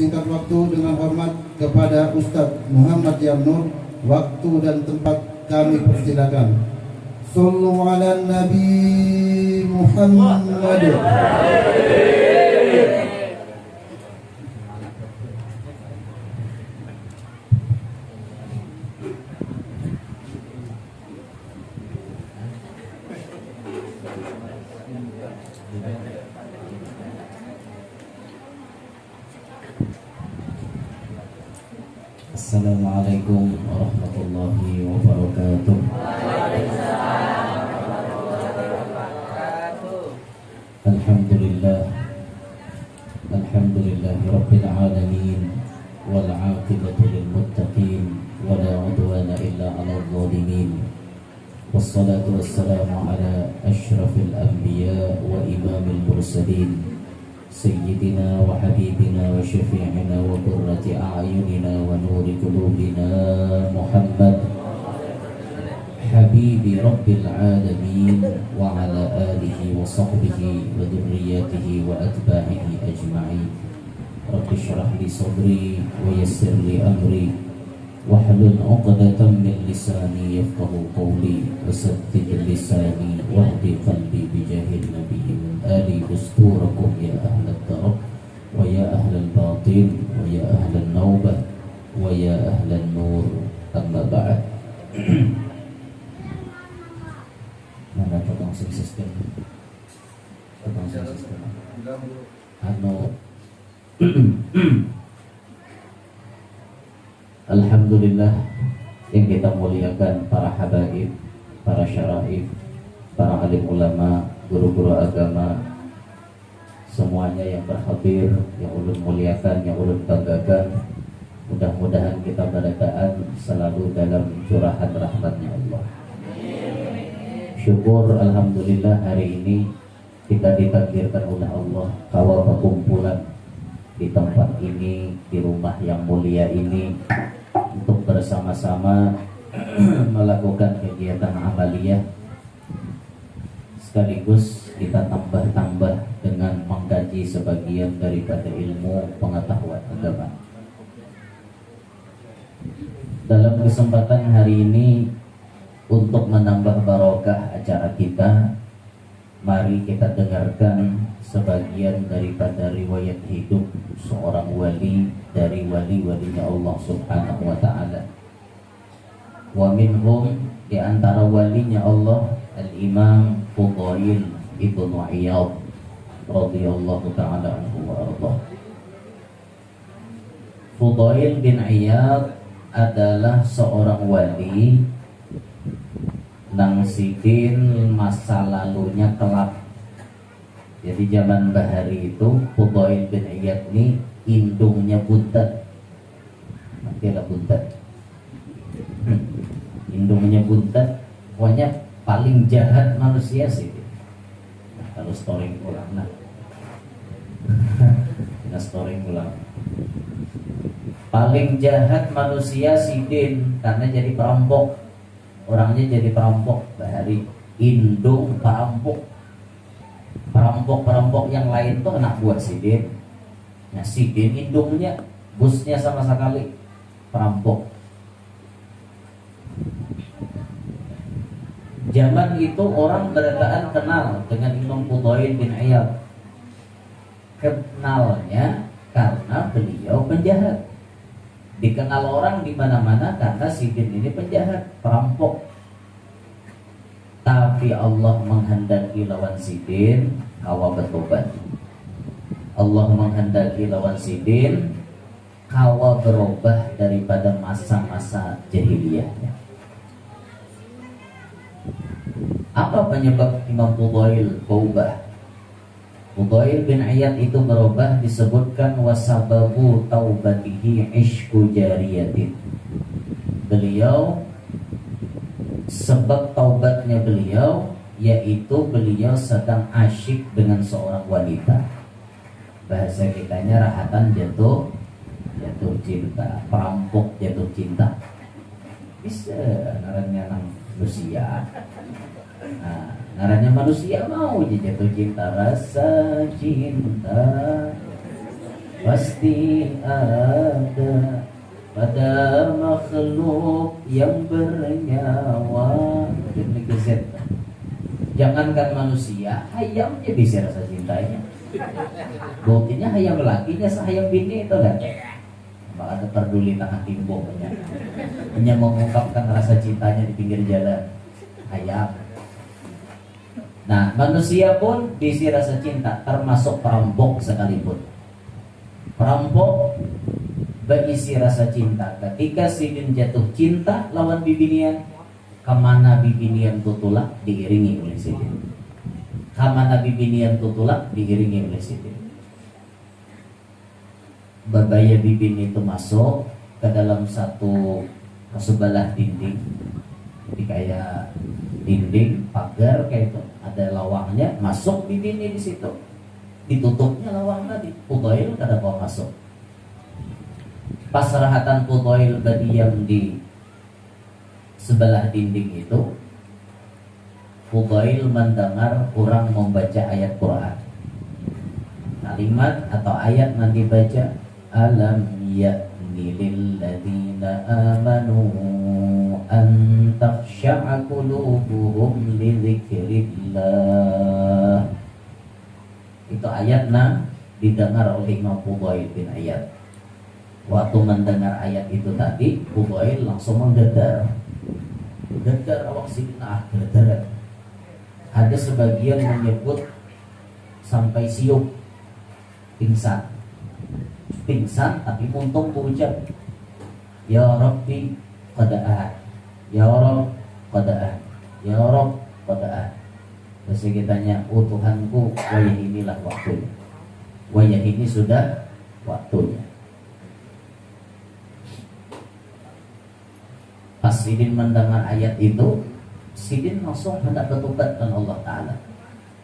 mempersingkat waktu dengan hormat kepada Ustadz Muhammad Yamnur. Waktu dan tempat kami persilakan. Sallu ala Nabi Muhammad. Assalamualaikum warahmatullahi wabarakatuh. Alhamdulillah, alhamdulillahi rabbil alamin, wal aqibatu lil muttaqin, wa la udwana illa 'alal zalimin. Wassalatu wassalamu ala asyrafil anbiya wa imamil mursalin, Sayyidina wa habibina wa syafi'ina wa qurrati a'yunina wa nuri qulubina Muhammad Habibi Rabbil Alamin wa ala alihi wa sahbihi wa dhurriyyatihi wa atba'ihi ajma'in. Rabbi syrah li sadri wa yassir li amri wahlul 'uqdatam min lisani yafqahu qawli wa saddid lisani wahdi qalbi bijahil nabiyyi min ali dusturakum ya ahlal darab wa ya ahlal batin wa ya ahlal naubah wa ya ahlal nur, amma ba'd. Mana tukang sistem? Tukang sistem Alhamdulillah yang kita muliakan para habaib, para syaraif, para alim ulama, guru-guru agama, semuanya yang berhadir, yang ulun muliakan, yang ulun banggakan. Mudah-mudahan kita barakaan selalu dalam curahan rahmatnya Allah. Syukur alhamdulillah hari ini kita ditakdirkan oleh Allah kawal perkumpulan di tempat ini, di rumah yang mulia ini, untuk bersama-sama melakukan kegiatan amaliyah, sekaligus kita tambah-tambah dengan mengkaji sebagian daripada ilmu pengetahuan agama. Dalam kesempatan hari ini, untuk menambah barokah acara kita, mari kita dengarkan sebagian daripada riwayat hidup seorang wali dari wali-walinya Allah Subhanahu wa ta'ala. Wa minhum, di antara walinya Allah, Al-Imam Fudail ibnu Iyad radhiyallahu ta'ala anhu wa ardah. Fudail bin Iyad adalah seorang wali nang sidin masa lalunya kelap. Jadi zaman bahari itu Fudail bin Iyad ini indungnya buntet. Matilah buntet. Indungnya buntet, pokoknya paling jahat manusia sih. Nah, kalau storing ulang nah. Nah, storing ulang. Paling jahat manusia sidin karena jadi perampok. Orangnya jadi perampok bahari, indung perampok. Perampok-perampok yang lain tuh anak buah sidin. Nah sidin indungnya, bosnya sama sekali perampok. Zaman itu orang berataan kenal dengan Imam Fudail bin Iyad. Kenalnya karena beliau penjahat. Dikenal orang di mana-mana karena sidin ini penjahat, perampok. Tapi Allah menghendaki lawan sidin kawa bertobat. Allah menghendaki lawan sidin kawa berubah daripada masa-masa jahiliyahnya. Apa penyebab Imam Fudail berubah? Fudail bin Iyad itu berubah disebutkan wasababu taubatihi ishku jariyatin. Beliau, sebab taubatnya beliau yaitu beliau sedang asyik dengan seorang wanita. Bahasa kitanya rahatan jatuh cinta, perampok jatuh cinta. Bisa ngarannya nang manusia. Nah, ngarannya manusia mau jatuh cinta, rasa cinta pasti ada pada makhluk yang bernyawa. Demi keset. Jangankan manusia, hayamnya bisa rasa cintanya. Buktinya hayam lakinya sahayam bini itu kan. Maka peduli tangan timbuk hanya mengungkapkan rasa cintanya di pinggir jalan. Hayam. Nah, manusia pun diisi rasa cinta, termasuk perampok sekalipun. Perampok berisi rasa cinta. Ketika sidin jatuh cinta lawan bibinian, kemana bibinian tutulak diiringi oleh sidin. Kemana bibinian tutulak diiringi oleh sidin. Babaya bibin itu masuk ke dalam satu sebelah dinding. Jadi kayak dinding pagar kayak itu, ada lawangnya, masuk bibinnya di situ, ditutupnya lawang tadi. Fudail kada mau masuk. Pas rahatan Fudail berdiam di sebelah dinding itu, Fudail mendengar orang membaca ayat Quran. Kalimat atau ayat nanti baca, alam ya'ni lilladzina amanu an takhsha'a qulubuhum li dzikrillah. Itu ayatnya didengar oleh Imam Fudail bin Iyad. Waktu mendengar ayat itu tadi, Fudail langsung menggedar. Gedar awak sidina gedar. Ada sebagian menyebut sampai siup, pingsan. Pingsan tapi muntung berucap, ya Rabbi qada'an, ya Rabb qada'an, ya Rabb qada'an. Terus kita tanya, oh Tuhanku, wayah inilah waktunya, wayah ini sudah waktunya. Pas Sidin mendengar ayat itu, Sidin langsung hendak bertobat dengan Allah Ta'ala.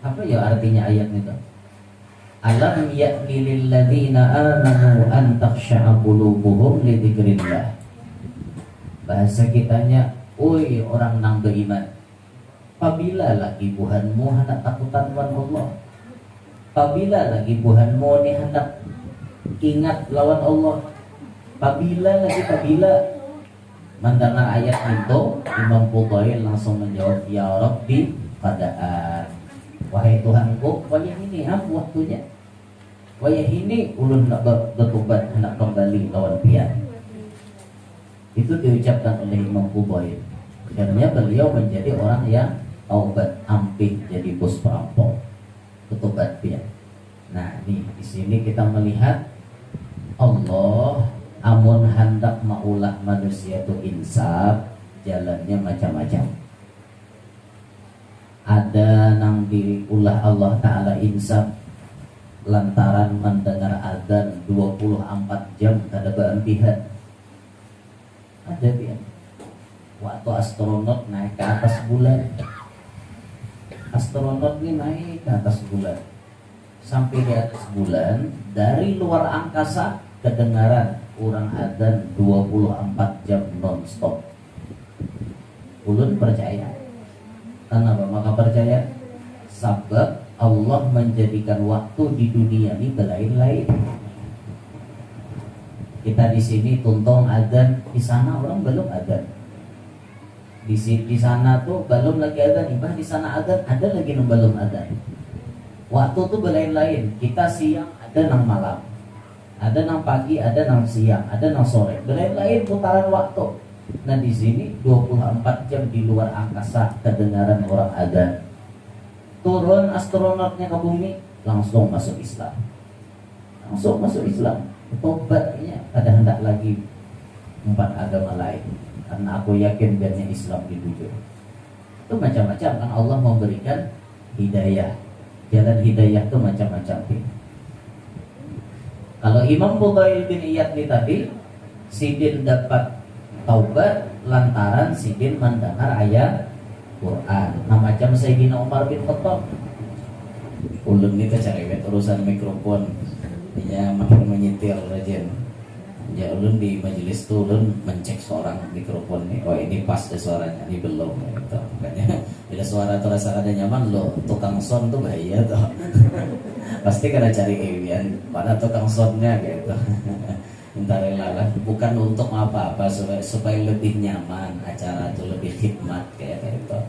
Apa ya artinya ayat itu? Alam ya'ni lilladzina amanu an takhsha'a qulubuhum li dzikrillah. Bahasa kitanya, oi orang nang beriman, apabila lagi Tuhanmu hendak takutan lawan Allah, apabila lagi Tuhanmu ni hendak ingat lawan Allah, apabila mendengar ayat itu, Imam Fudail langsung menjawab, ya Rabbi qada'an, wahai Tuhanku, wayah ini waktunya, wayah ini ulun nak bertobat, nak kembali lawan pian. Itu diucapkan oleh Imam Fudail. Akhirnya beliau menjadi orang yang taubat, ampih jadi bos perampok, bertobat pian. Nah, di sini kita melihat Allah amun hendak maulah manusia itu insaf, jalannya macam-macam. Ada nang diulah Allah Ta'ala insaf lantaran mendengar azan 24 jam kada berhentian. Ada dia waktu astronot naik ke atas bulan, astronot ini naik ke atas bulan, sampai di atas bulan, dari luar angkasa kedengaran orang azan 24 jam non-stop. Ulun percaya. Kenapa? Maka percaya sebab Allah menjadikan waktu di dunia ini berlain-lain. Kita di sini tuntong azan, di sana orang belum azan. Di sana tuh belum lagi azan, ibah di sana azan, ada lagi yang belum azan. Waktu tuh berlain-lain. Kita siang, ada nang malam, ada nang pagi, ada nang siang, ada nang sore. Berlain-lain putaran waktu. Nah di sini 24 jam di luar angkasa kedengaran orang azan. Turun astronotnya ke bumi, langsung masuk Islam. Langsung masuk Islam. Tobatnya ada hendak lagi 4 agama lain. Karena aku yakin biarnya Islam dituju. Itu macam-macam kan Allah memberikan hidayah. Jalan hidayah itu macam-macam. Kalau Imam Fudail bin Iyad ini tadi, Sidin dapat taubat lantaran Sidin mendengar ayat Quran. Nah macam Sayyidina Umar bin Khattab. Ulun ini cerewet urusan mikrofon, dia makin menyetir rajin. Ya ulun di majelis tuh ulun mencek seorang mikrofon nih, oh ini pas deh suaranya, ini belum gitu. Makanya bila suara terasa ada nyaman lo tukang sound tuh bahaya tuh. Pasti kena cari Ewian mana tukang soundnya gitu. Entar lah, bukan untuk apa-apa supaya lebih nyaman acara tuh lebih khidmat kayak gitu.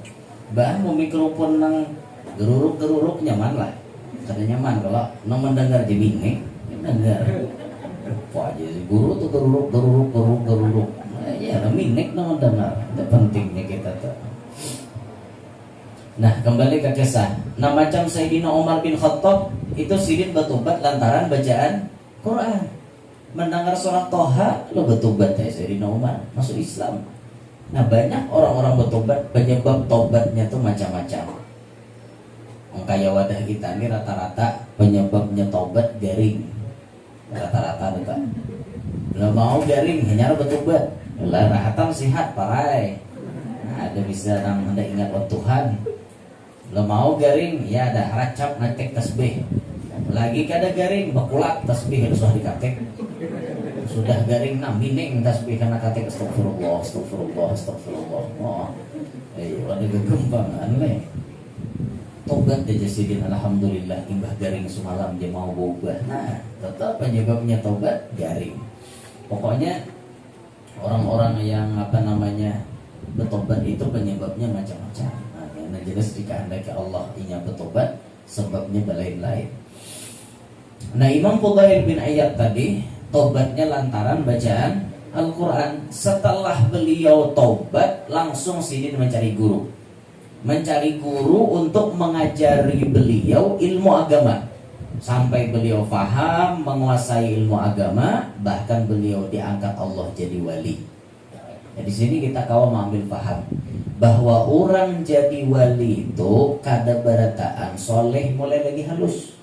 Bah mau mikrofon nang geruruk nyaman lah, kada nyaman kalau nang mendengar jadi nih mendengar. Apa aja sih guru tuh geruruk. Ya minik nang mendengar, itu pentingnya kita tuh. Nah kembali ke kisah. Nah macam Sayyidina Umar bin Khattab itu sidin bertobat lantaran bacaan Quran. Mendengar surat Toha lo bertobat ya Sayyidina Umar masuk Islam. Nah banyak orang-orang bertobat, penyebab tobatnya tuh macam-macam. Kaya wadah kita ini rata-rata penyebabnya tobat garing. Rata-rata betul. Belum mau garing hanya bertobat. Lah rahatan sihat parai. Nah, ada bisa nang hendak ingat Tuhan. Belum mau garing ya ada racap natek tasbih. Lagi kada garing bakulak tasbih harus dikatek. Sudah garing mining tasbih karena katek astagfirullah. Oh. Ada kegembang aneh. Tobat aja sidin alhamdulillah imbah garing semalam dia mau berubah. Nah, tetap penyebabnya tobat garing. Pokoknya orang-orang yang bertobat itu penyebabnya macam-macam. Nah, jelas jika hendaknya Allah inya bertobat sebabnya lain-lain. Nah, Imam Fudail bin Iyad tadi tobatnya lantaran bacaan Al-Quran. Setelah beliau tobat langsung sidin mencari guru untuk mengajari beliau ilmu agama sampai beliau faham menguasai ilmu agama, bahkan beliau diangkat Allah jadi wali. Nah, di sini kita kau mengambil paham bahwa orang jadi wali itu kada berataan soleh mulai lagi halus.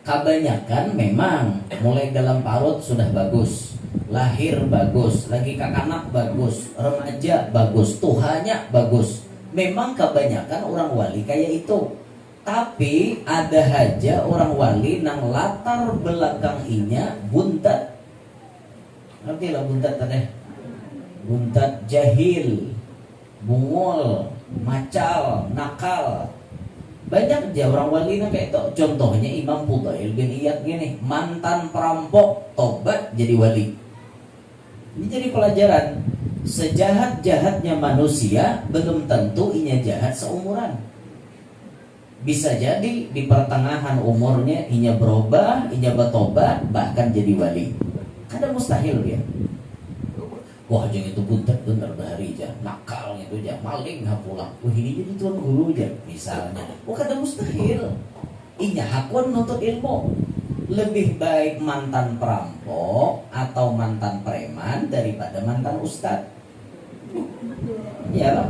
Kebanyakan memang mulai dalam parut sudah bagus, lahir bagus, lagi kakanak bagus, remaja bagus, tuhannya bagus. Memang kebanyakan orang wali kayak itu. Tapi ada aja orang wali nang latar belakang inya buntat. Ngerti lah buntat tadi? Buntat jahil, bungol, macal, nakal. Banyak aja orang wali kayak itu. Contohnya Imam Fudail bin Iyad gini, mantan perampok tobat jadi wali. Ini jadi pelajaran. Sejahat-jahatnya manusia belum tentu inya jahat seumuran. Bisa jadi di pertengahan umurnya inya berubah, inya bertobat, bahkan jadi wali. Kada mustahil dia. Wah jangan itu buntet bener bahari aja, nakal itu aja, maling pulang. Wah ini jadi tuan guru aja misalnya. Wah kada mustahil. Inya hakun nuntut ilmu. Lebih baik mantan perampok atau mantan preman daripada mantan ustad. Ya lah.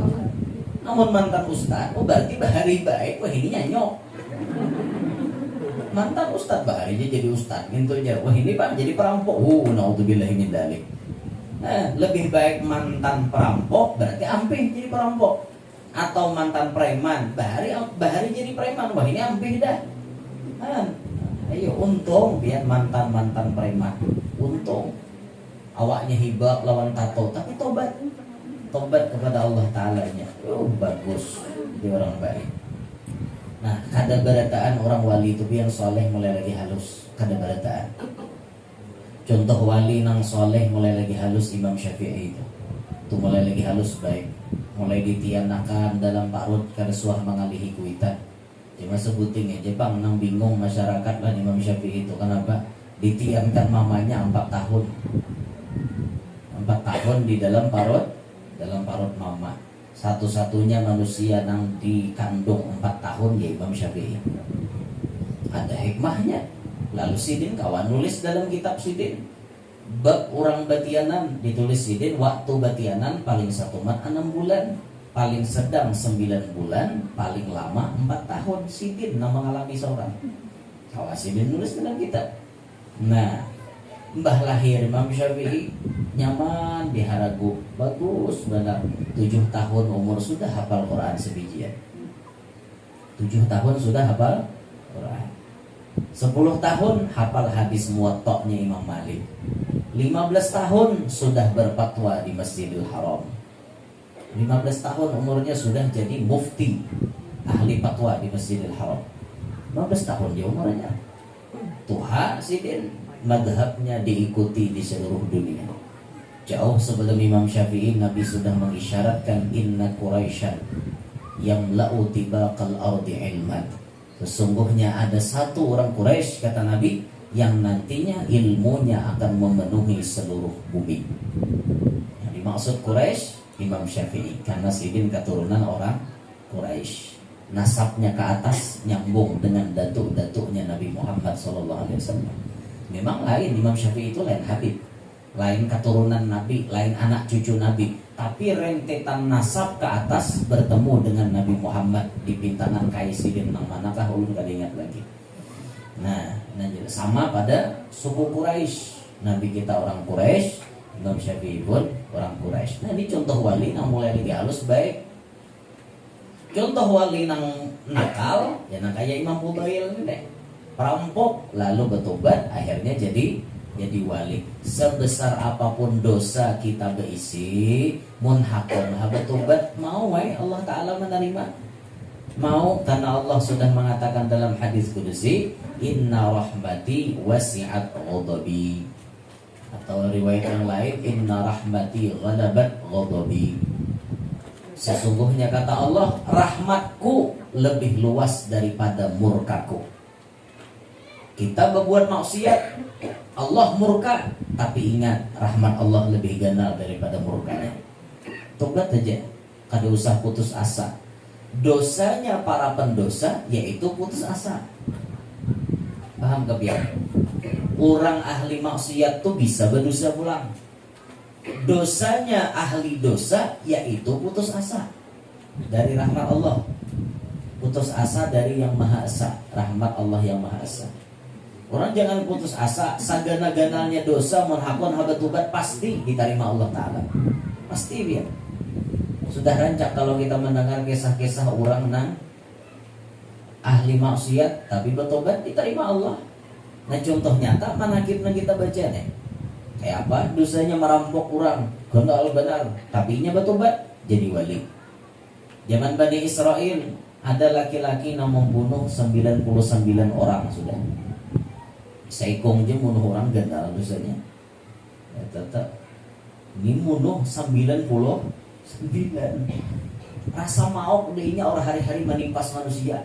Namun mantan ustad, oh berarti bahari baik. Wah ini nyanyok. Mantan ustad bahari aja jadi ustad gitu aja. Wah ini pak jadi perampok. Naudzubillahi min dzalik. Lebih baik mantan perampok berarti ampih jadi perampok, atau mantan preman bahari jadi preman. Wah ini ampih dah. Ayo untung biar mantan preman, untung awaknya hibah lawan tato tapi tobat kepada Allah Ta'ala-nya. Bagus dia orang baik. Nah kada berataan orang wali itu yang soleh mulai lagi halus, kada berataan. Contoh wali nang soleh mulai lagi halus Imam Syafi'i itu mulai lagi halus baik, mulai ditianakan dalam parut karsuah mengalihi kuitan. Cuma sebutin ya Jepang nang bingung masyarakat lah Imam Syafi'i itu kenapa ditiankan mamanya 4 tahun di dalam parut mama. Satu-satunya manusia nang dikandung 4 tahun ya Imam Syafi'i. Ada hikmahnya. Lalu sidin kawan nulis dalam kitab sidin bab orang batianan, ditulis sidin waktu batianan paling satu mat 6 bulan, paling sedang 9 bulan, paling lama 4 tahun. Sidin nang mengalami seorang kawan sidin nulis dalam kitab. Nah mbah lahir Imam Syafi'i nyaman di Haragu, bagus benar. 7 tahun umur sudah hafal Quran sebijian. 7 tahun sudah hafal Quran. 10 tahun hafal hadis Muwatta'nya Imam Malik. 15 tahun sudah berfatwa di Masjidil Haram. 15 tahun umurnya sudah jadi mufti, ahli fatwa di Masjidil Haram. 15 tahun dia umurnya. Tuha sidin, madhabnya diikuti di seluruh dunia. Jauh sebelum Imam Syafi'i, Nabi sudah mengisyaratkan inna Quraisyan yamla'u tibaqal ardi ilman. Sesungguhnya ada satu orang Quraisy, kata Nabi, yang nantinya ilmunya akan memenuhi seluruh bumi. Yang dimaksud Quraisy Imam Syafi'i, karena sidin keturunan orang Quraisy. Nasabnya ke atas nyambung dengan datuk-datuknya Nabi Muhammad SAW. Memang lain, Imam Syafi'i itu lain Habib, lain keturunan Nabi, lain anak cucu Nabi, tapi rentetan nasab ke atas bertemu dengan Nabi Muhammad di pintangan Kaisidin nang manakah ulun gak ingat lagi. Nah, sama pada suku Quraisy. Nabi kita orang Quraisy, Imam Syafi'i pun orang Quraisy. Nah, ini contoh wali nang mulai lagi halus baik. Contoh wali nang nakal, ya nang kayak Imam Fudail ini deh. Perampok lalu bertobat akhirnya jadi wali. Sebesar apapun dosa kita berisi, munhakon bertobat mau Allah Ta'ala menerima. Mau, karena Allah sudah mengatakan dalam hadis kudusi, inna rahmati wasi'at ghadabi. Atau riwayat yang lain, inna rahmati ghalabat ghadabi. Sesungguhnya kata Allah, rahmatku lebih luas daripada murkaku. Kita berbuat maksiat, Allah murka, tapi ingat rahmat Allah lebih ganal daripada murkanya. Tobat aja, kada usah putus asa. Dosanya para pendosa yaitu putus asa. Paham ke biar? Orang ahli maksiat tuh bisa berdosa pulang. Dosanya ahli dosa yaitu putus asa dari rahmat Allah. Putus asa dari yang Maha Esa, rahmat Allah yang Maha Esa. Orang jangan putus asa, sagana-ganalnya dosa menhakon habatubat pasti diterima Allah Ta'ala. Pasti biar. Sudah rancak kalau kita mendengar kisah-kisah orang nang ahli maksiat tapi bertobat diterima Allah. Nah contoh nyata manakibnya kita baca nih. Kayak apa? Dosanya merampok orang, gondal benar, tapi nya bertobat jadi wali. Zaman Bani Israel ada laki-laki yang membunuh 99 orang sudah. Seikong aja bunuh orang gandal dosanya. Ya, tetap ini bunuh 99. Rasa mau dehnya orang hari-hari menimpas manusia.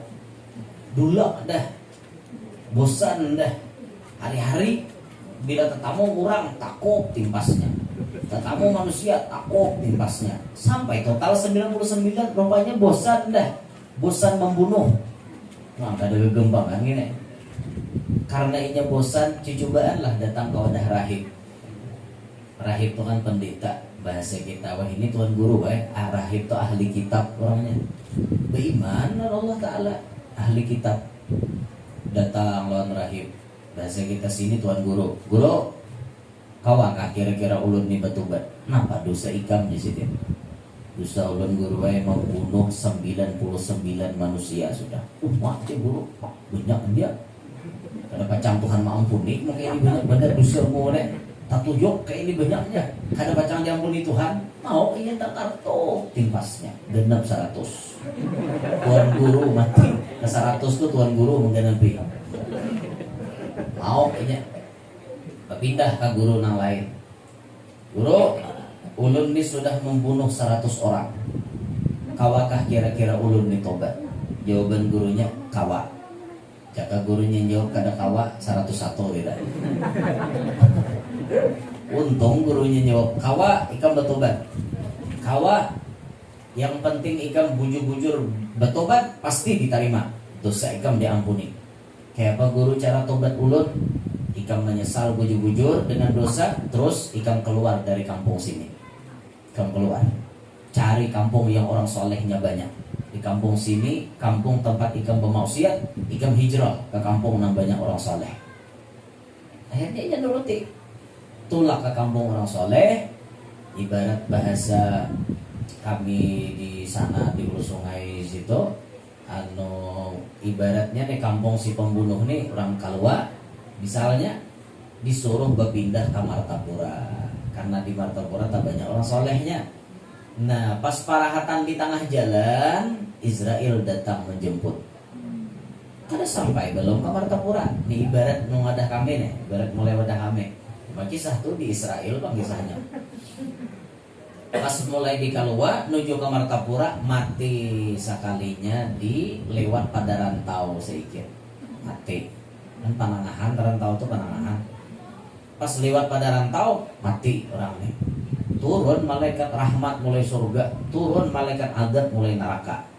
Dulak dah, bosan dah. Hari-hari bila tetamu kurang takut timpasnya. Tetamu manusia takut timpasnya. Sampai total 99 rupanya bosan dah. Bosan membunuh. Nah, ada kegembangan gini. Karena inya bosan, cicubaan lah datang ke wadah rahib. Rahib itu kan pendeta. Bahasa kita, wah ini tuan guru rahib itu ahli kitab orangnya. Beriman Allah Ta'ala, ahli kitab. Datang lawan rahib. Bahasa kita sini tuan guru. Guru, kawakah kira-kira ulun nih batubat? Kenapa dosa ikam di situ? Dosa ulun guru membunuh 99 manusia sudah. Mati guru, banyak dia. Karena pacang Tuhan maampuni, makanya ini banyak benar dosa mulai. Tak tuyuk kayak ini banyaknya. Kada pacang diampuni Tuhan, mau ingin tak kartu timpasnya genap 100. Tuan guru mati ke 100 tuh tuan guru menggenapi. Mau kayaknya pindah ke guru nang lain. Guru, ulun ini sudah membunuh 100 orang. Kawakah kira-kira ulun ini tobat? Jawaban gurunya kawa. Jaka gurunya jawab kada kawa 101 beda. Untung gurunya jawab kawa ikam bertobat. Kawa yang penting ikam bujur-bujur bertobat pasti diterima. Dosa ikam diampuni. Kayak apa guru cara tobat ulun? Ikam menyesal bujur-bujur dengan dosa, terus ikam keluar dari kampung sini. Ikam keluar. Cari kampung yang orang solehnya banyak. Di kampung sini, kampung tempat ikam bermaksiat, ikam hijrah ke kampung yang banyak orang soleh. Akhirnya ia nuruti. Tulak ke kampung orang soleh. Ibarat bahasa kami di sana di Hulu Sungai situ, Ibaratnya nih kampung si pembunuh nih orang Kalwa misalnya disuruh berpindah ke Martapura karena di Martapura tak banyak orang solehnya. Nah pas parahatan di tengah jalan Israel datang menjemput. Kada sampai belum ke Martapura. Ini ibarat mengadah kami nih, ibarat mulai wadah kami. Kisah tuh di Israel bang kisahnya. Pas mulai di Kalua menuju ke Martapura mati sekalinya di lewat pada rantau sedikit mati. Dan Panangahan rantau tuh Panangahan. Pas lewat pada rantau mati orang nih. Turun malaikat rahmat mulai surga, turun malaikat adab mulai neraka.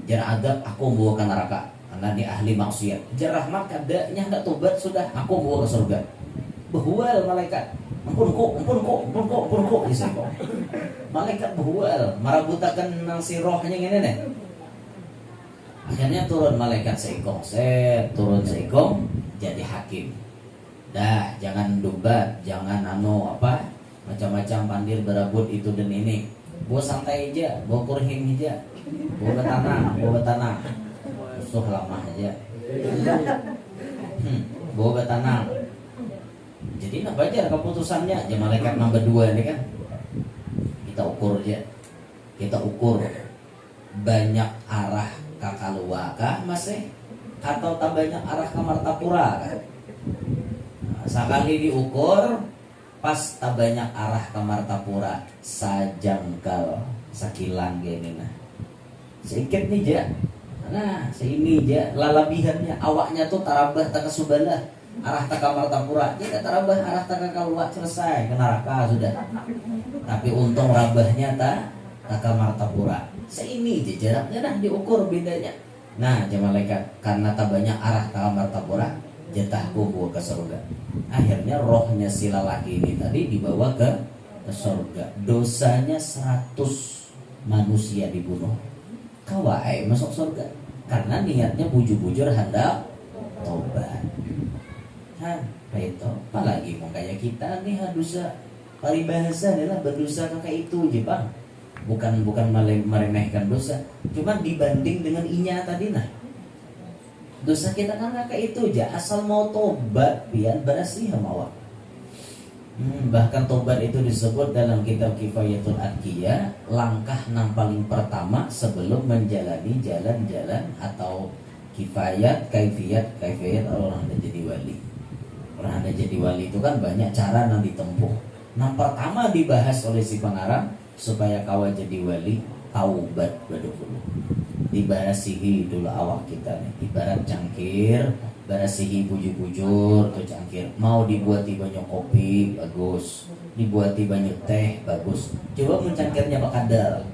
Jar adab aku bawa ke neraka karena dia ahli maksiat. Jar rahmat kadanya hendak tobat sudah aku bawa ke surga. Behual malaikat. Ampun kok diseko. Malaikat behual marabutakan nang si rohnya ngene nih. Akhirnya turun malaikat seekong, turun seekong jadi hakim. Dah jangan debat, jangan macam-macam pandir berabut itu dan ini. Bawa santai aja, bawa kurhing aja, bawa betanang, musuh lama aja. Bawa betanang. Jadi nak bajar keputusannya aja malaikat nomor 2 ini kan. Kita ukur aja. Kita ukur banyak arah ke Kalua kah masih atau tak banyak arah ke Martapura kan? Nah, sekali diukur pas tak banyak arah ke Martapura sajangkal sakilan gini nah. Sedikit nih aja. Nah, seini aja lalabihannya awaknya tuh tarabah tak kesubalah. Arah tak ke Martapura, dia tarabah arah tak ke Kalua selesai ke neraka sudah. Tapi untung rabahnya tak ke Martapura. Seini aja jaraknya dah diukur bedanya. Nah, malaikat karena tak banyak arah ke Martapura, jatahku bawa ke surga. Akhirnya rohnya si lelaki ini tadi dibawa ke surga. Dosanya 100 manusia dibunuh. Kawai masuk surga karena niatnya bujur-bujur hendak tobat. Itu apalagi mau kayak kita nih dosa paribahasa adalah berdosa kayak itu aja bang. Bukan meremehkan dosa, cuma dibanding dengan inya tadi nah. Dosa kita kan kayak itu aja, asal mau tobat biar bersih sama awak. Bahkan tobat itu disebut dalam kitab Kifayatul Adqiyah langkah yang paling pertama sebelum menjalani jalan-jalan atau kaifiyat orang yang jadi wali. Orang ada jadi wali itu kan banyak cara yang ditempuh. Nah pertama dibahas oleh si pengarang supaya kau jadi wali taubat dulu. Dibarasihi dulu awak kita nih. Ibarat cangkir, barasihi bujur-bujur tuh cangkir. Mau dibuati banyak kopi bagus, dibuati banyak teh bagus. Coba mencangkirnya bakadal.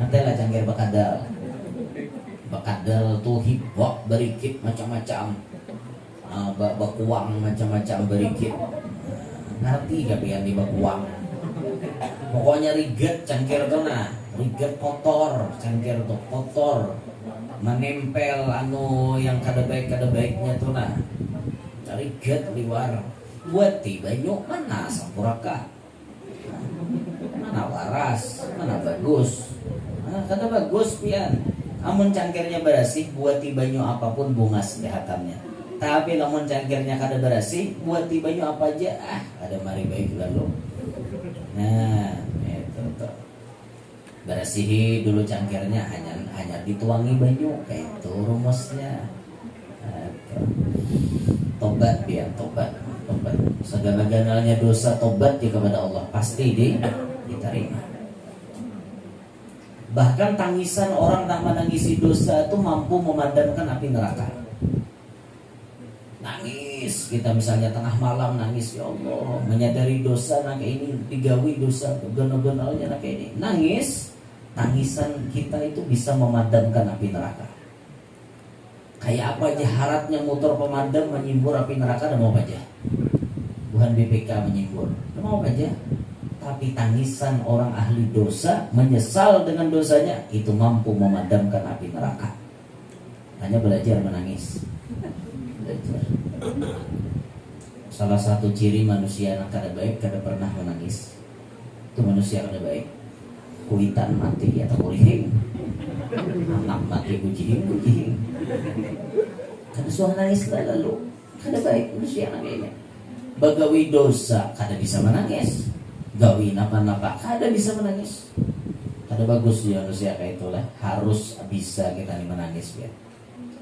Nantilah cangkir bakadal. Bakadal tuh hibok berikit macam-macam. Bakuang macam-macam berikit. Ngerti gak yang di bakuang? Pokoknya riget cangkir tuh nah, riget kotor, cangkir tuh kotor, menempel yang kada baiknya tuh nah, riget liwar. Buat banyak mana sampuraka, mana waras, mana bagus, kada bagus pian. Amun cangkirnya bersih, buat banyak apapun bunga sehatannya. Tapi lamun cangkirnya kada bersih, buat banyak apa aja ada mari baik lalu. Nah, itu tuh. Bersihi dulu cangkirnya hanya dituangi banyu kayak itu rumusnya. Tobat biar tobat. Segala-galanya dosa tobat kepada Allah pasti diterima. Bahkan tangisan orang tak menangisi dosa itu mampu memadamkan api neraka. Nangis kita misalnya tengah malam nangis ya Allah menyadari dosa nak ini digawi dosa benar-benarnya nak ini nangis. Tangisan kita itu bisa memadamkan api neraka. Kayak apa aja haratnya motor pemadam menyimbur api neraka dan mau aja. Bukan BPK menyimbur, mau aja. Tapi tangisan orang ahli dosa menyesal dengan dosanya itu mampu memadamkan api neraka. Hanya belajar menangis. Belajar. Salah satu ciri manusia yang kada baik kada pernah menangis. Itu manusia kada baik. kuitan mati atau kurihing anak mati kucing kada suah nangis lalu kada baik manusia nangis bagawi dosa kada bisa menangis gawi napa-napa kada bisa menangis kada bagus ya manusia kayak itulah harus bisa kita menangis ya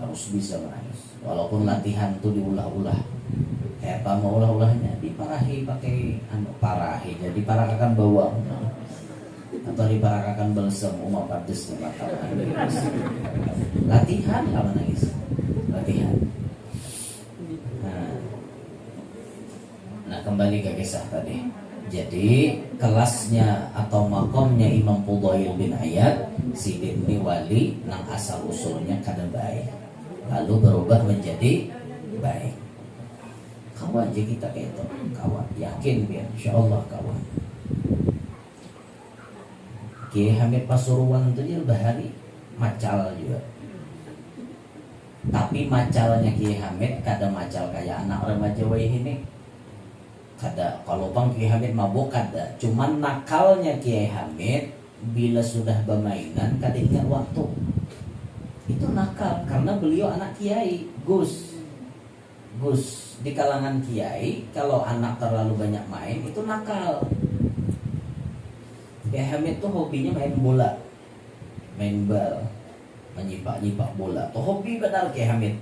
harus bisa menangis walaupun latihan tuh diulah-ulah kayak apa mau ulah-ulahnya diparahi pakai parahi jadi parakakan bawang atau diparakakan balsam umat pedes mata latihan lah menangis latihan nah kembali ke kisah tadi jadi kelasnya atau makomnya Imam Fudail bin Iyad Sidin ini wali nang asal usulnya kada baik lalu berubah menjadi baik kawan aja kita kayak itu kawan yakin biar insyaallah kawan Kiai Hamid Pasuruan itu dia bahari macal juga tapi macalnya Kiai Hamid kada macal kayak anak remaja ini kada kalau bang Kiai Hamid mabuk kada cuman nakalnya Kiai Hamid bila sudah bermainan kada ingat waktu itu nakal karena beliau anak kiai Gus di kalangan kiai kalau anak terlalu banyak main itu nakal. Kiai Hamid tuh hobinya main bola, main bal, menyipak bola. Tuh hobi benar Kiai Hamid.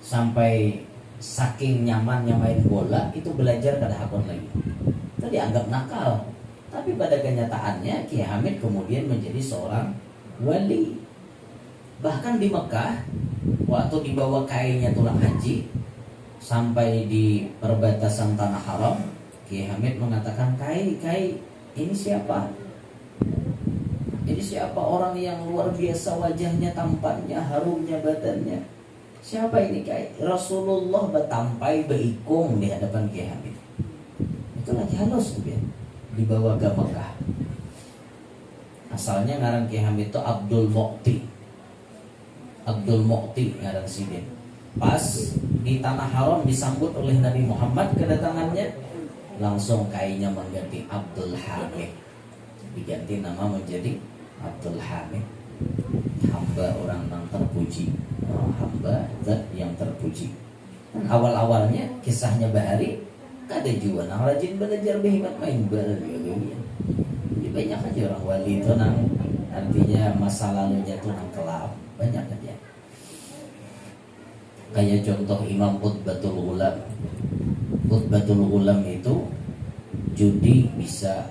Sampai saking nyamannya main bola itu belajar kada hakon lagi. Itu dianggap nakal. Tapi pada kenyataannya Kiai Hamid kemudian menjadi seorang wali. Bahkan di Mekah waktu dibawa kainnya tulang haji sampai di perbatasan tanah haram, Kiai Hamid mengatakan, kai ini siapa? Ini siapa orang yang luar biasa wajahnya, tampannya, harumnya, badannya? Siapa ini kai? Rasulullah bertampai beikung di hadapan Kiai Hamid. Itu lagi halus dia dibawa ke Mekah. Asalnya ngaran Kiai Hamid itu Abdul Mu'ti ngaran sidin. Pas di tanah haram disambut oleh Nabi Muhammad kedatangannya, langsung kainnya mengganti Abdul Hamid, diganti nama menjadi Abdul Hamid, hamba orang yang terpuji, hamba zat yang terpuji. Dan awal-awalnya kisahnya bahari kada juga nang rajin belajar berhemat main bola juga. Jadi banyak aja orang wali itu nang artinya masa lalunya tuh nang kelam, banyak aja. Kayak contoh Imam Utbatul Ghulam itu judi bisa,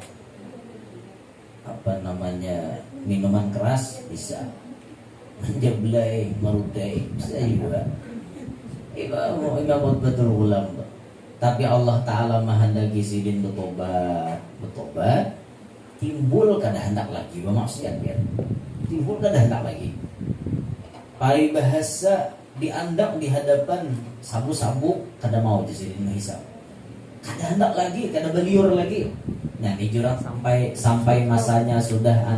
minuman keras bisa, menjablai, merudai bisa juga. Imam Utbatul Ghulam. Tapi Allah Ta'ala menghendaki sidin bertobat, timbul kada hendak lagi bermaksiat ya. Timbul kada hendak lagi. Paribahasa diandak di hadapan sabu-sabu kada mau disidin menghisap. Kada hendak lagi, kada beliur lagi. Nah, di jurang sampai masanya sudah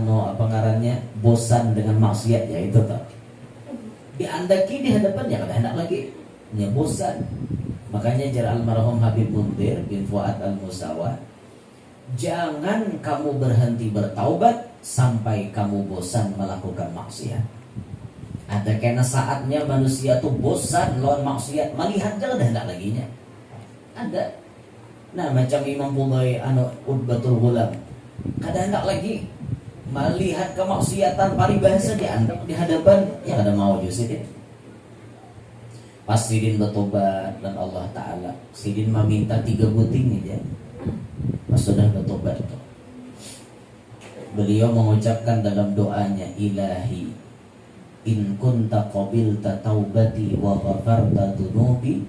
bosan dengan maksiat ya itu toh. Diandaki di hadapan ya kada hendak lagi. Ya bosan. Makanya jar almarhum Habib Mundir bin Fuad Al-Musawa, jangan kamu berhenti bertaubat sampai kamu bosan melakukan maksiat. Ada kena saatnya manusia tuh bosan lawan maksiat, melihat jangan hendak lagi nya. Ada. Nah, macam Imam Fudail Utbatul Ghulam, kada hendak lagi melihat kemaksiatan paribahasa di hadapan ya kada mau juga. Pas sidin bertobat dan Allah Ta'ala, sidin meminta 3 buting aja. Pas sudah bertobat tuh, beliau mengucapkan dalam doanya, Ilahi in kunta qabilta taubati wa ghafarta dunubi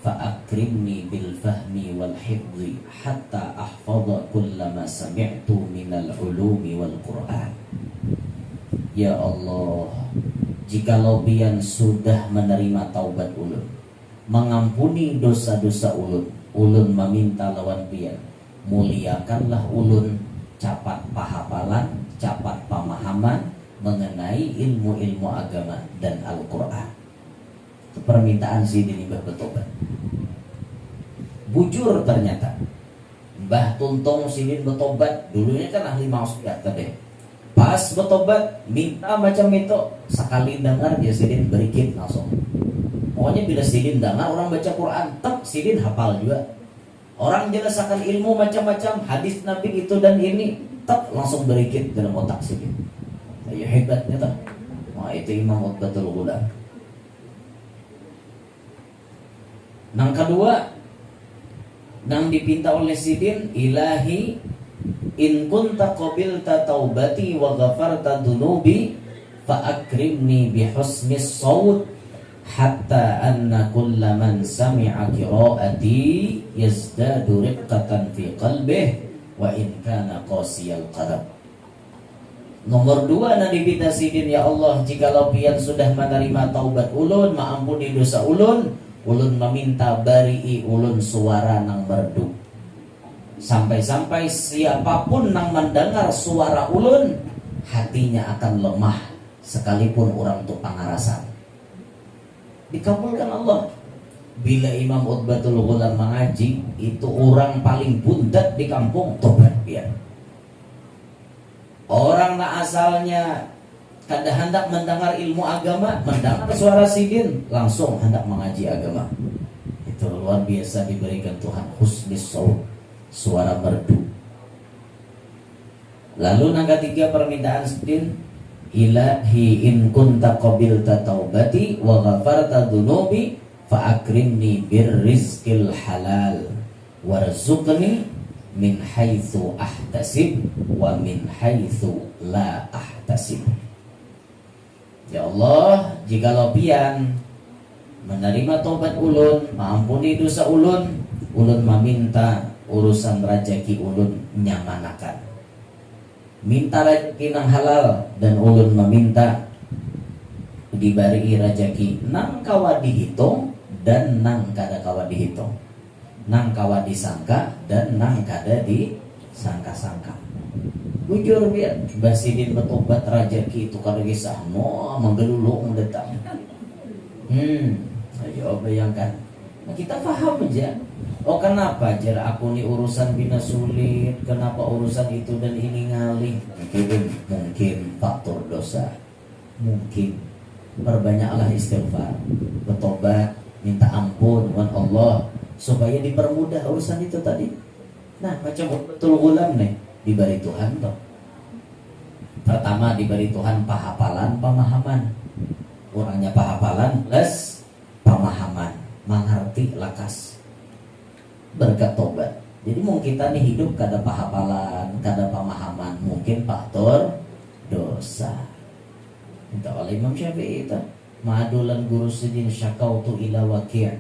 fa'akrimni bil fahmi wal hifzi hatta ahfadha kullama sami'tu minal ulumi wal Qur'an. Ya Allah, jikalau pian sudah menerima taubat ulun, mengampuni dosa-dosa ulun meminta lawan pian, muliakanlah ulun, capat pahapalan, capat pemahaman mengenai ilmu-ilmu agama dan Al-Quran. Itu permintaan sidin Mbah bertobat. Bujur ternyata Mbah Tuntong sidin bertobat, dulunya kan ahli maksiat tadi. Pas bertobat minta macam itu, sekali dengar dia sidin berikit langsung. Pokoknya bila sidin dengar orang baca Quran, tak sidin hafal juga. Orang jelaskan ilmu macam-macam, hadis Nabi itu dan ini, tak langsung berikit dalam otak sidin. Ya hebatnya tak. Wah itu Imam Utbatul Ghulam. Yang kedua, yang dipinta oleh sidin, ilahi in kunta qabilta taubati wa ghafarta dunubi fa akrimni bi husnis saut hatta anna kulla man sami'a qiraati yazdadu riqqatan fi qalbihi wa in kana qasiyal qalb. Nomor 2 na dipinta sidin, ya Allah, jikalau pian sudah menerima taubat ulun, maampuni dosa ulun meminta bari'i ulun suara nang merdu. Sampai-sampai siapapun nang mendengar suara ulun, hatinya akan lemah sekalipun orang tu pangarasan. Dikabulkan Allah. Bila Imam Utbatul Ghulam mengaji, itu orang paling bundat di kampung, tobat dia. Orang na asalnya kada hendak mendengar ilmu agama, mendengar suara sidin, langsung hendak mengaji agama. Itu luar biasa diberikan Tuhan husnis saut, suara merdu. Lalu yang ketiga permintaan sidin, ilahi in kunta qabilta taubati wa ghafarta dunubi fa akrimni birrizqil halal warzuqni min haitsu ahtasib wa min haitsu la ahtasib. Ya Allah, jikalau pian menerima taubat ulun, mengampuni dosa ulun meminta urusan rezeki ulun nyamanakan. Minta rezeki nang halal dan ulun meminta diberi rezeki nang kawa dihitung dan nang kada kawa dihitung, nang kawa disangka dan nang kada disangka-sangka. Bujur biar Basidin bertobat rezeki itu kada kisah no menggeluluk mendatang. Ayo bayangkan. Nah, kita paham aja. Oh kenapa jar aku nih urusan bina sulit, kenapa urusan itu dan ini ngalih? Mungkin faktor dosa. Mungkin perbanyaklah istighfar, bertobat, minta ampun kepada Allah supaya dipermudah urusan itu tadi. Nah, macam Utbatul Ghulam nih diberi Tuhan toh. Pertama diberi Tuhan pahapalan, pemahaman. Orangnya pahapalan plus pemahaman, mengerti lakas. Berkat tobat. Jadi mau kita nih hidup kada pahapalan, kada pemahaman, mungkin faktor dosa. Minta oleh Imam Syafi'i itu, ma'adulan guru sidin syakautu ila Waqi'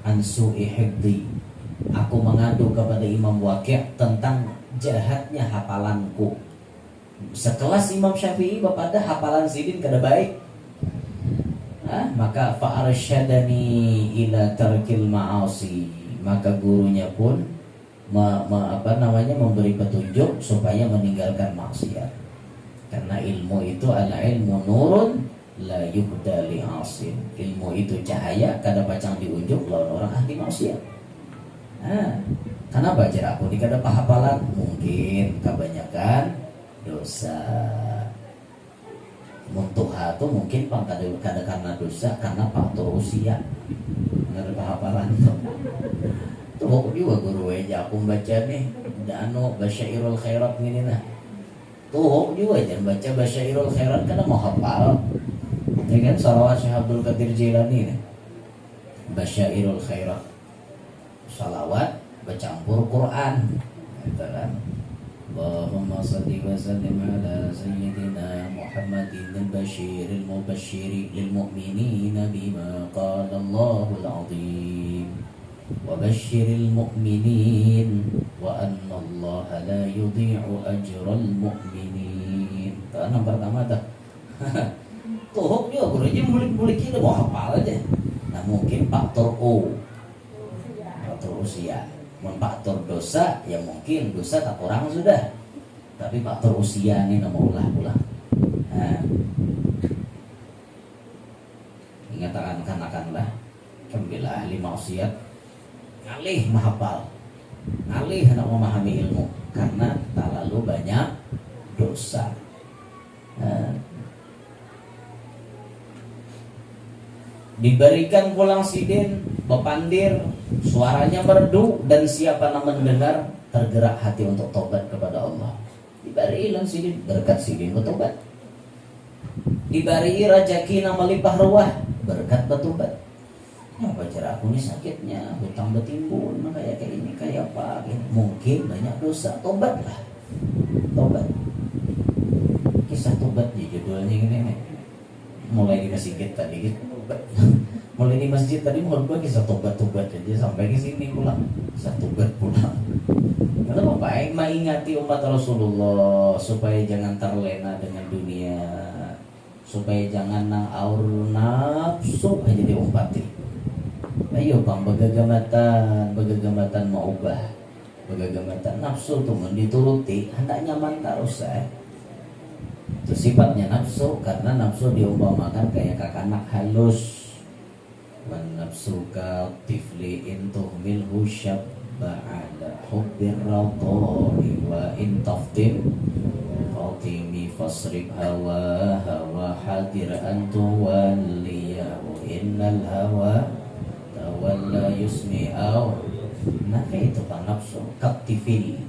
an su'i hifdhi. Aku mengadu kepada Imam Waqi' tentang jahatnya hafalanku. Sekelas Imam Syafi'i bapada hafalan sidin kada baik. Maka fa'arsyadani ila tarkil ma'asi. Maka gurunya pun memberi petunjuk supaya meninggalkan maksiat. Karena ilmu itu adalah ilmu nurun la yuhda li asin. Ilmu itu cahaya kada pacang diunjuk lawan orang ahli maksiat. Kenapa jar aku dikada pahapalan? Mungkin kebanyakan dosa. Muntuha itu mungkin kada karena dosa, karena faktor usia. Kada pahapalan tuh. Tuh juga guru aja aku baca nih Dano Basyairul Khairat gini nah. Tuh juga jangan baca Basyairul Khairat karena mau hafal. Ini kan salawat Syekh Abdul Qadir Jilani nih. Basyairul Khairat. Salawat bercampur Quran. Gitu kan. Allahumma salli wa sallim ala sayyidina Muhammadin al-Bashiril Mubashshiri lil mu'minina bima qala Allahul Azim. وبشر المؤمنين وأن الله لا يضيع أجر المؤمنين. Yang pertama dah. Tuh dia gurunya mulik-mulik itu mau hafal aja. Nah mungkin faktor faktor usia. Faktor dosa ya mungkin dosa tak kurang sudah. Tapi faktor usia ini nama ulah-ulah. Ingatkan akan-akanlah. Bila ahli maksiat ngalih menghafal, ngalih hendak memahami ilmu karena terlalu banyak dosa. Diberikan pulang sidin, bepandir, suaranya merdu, dan siapa yang mendengar tergerak hati untuk tobat kepada Allah. Diberi ilang sidin, berkat sidin bertobat. Diberi rezeki yang melimpah ruah, berkat bertobat. Ya baca aku ini sakitnya, hutang bertimbun, kayak ini kayak apa? Mungkin banyak dosa, tobatlah, tobat. Kisah tobatnya judulnya ini nih. Mulai di masjid tadi gitu, mulai di masjid tadi mau gua kisah tobat aja sampai ke sini pulang, kisah tobat pulang. Kenapa baik mengingati umat Rasulullah supaya jangan terlena dengan dunia, supaya jangan aur nafsu aja diumpati. Ayo bang, bagagamatan mau ubah, bagagamatan nafsu tuh dituruti, hendak nyaman terus Itu sifatnya nafsu, karena nafsu diumpamakan kayak kakanak halus. Wan nafsu ka tifli in tuhmilhu syabba ala hubbir radhi wa in taftim fatimi fasrib hawa hadir antu waliyahu innal hawa tawalla yusmi'au. Nah itu kan nafsu kaptifil.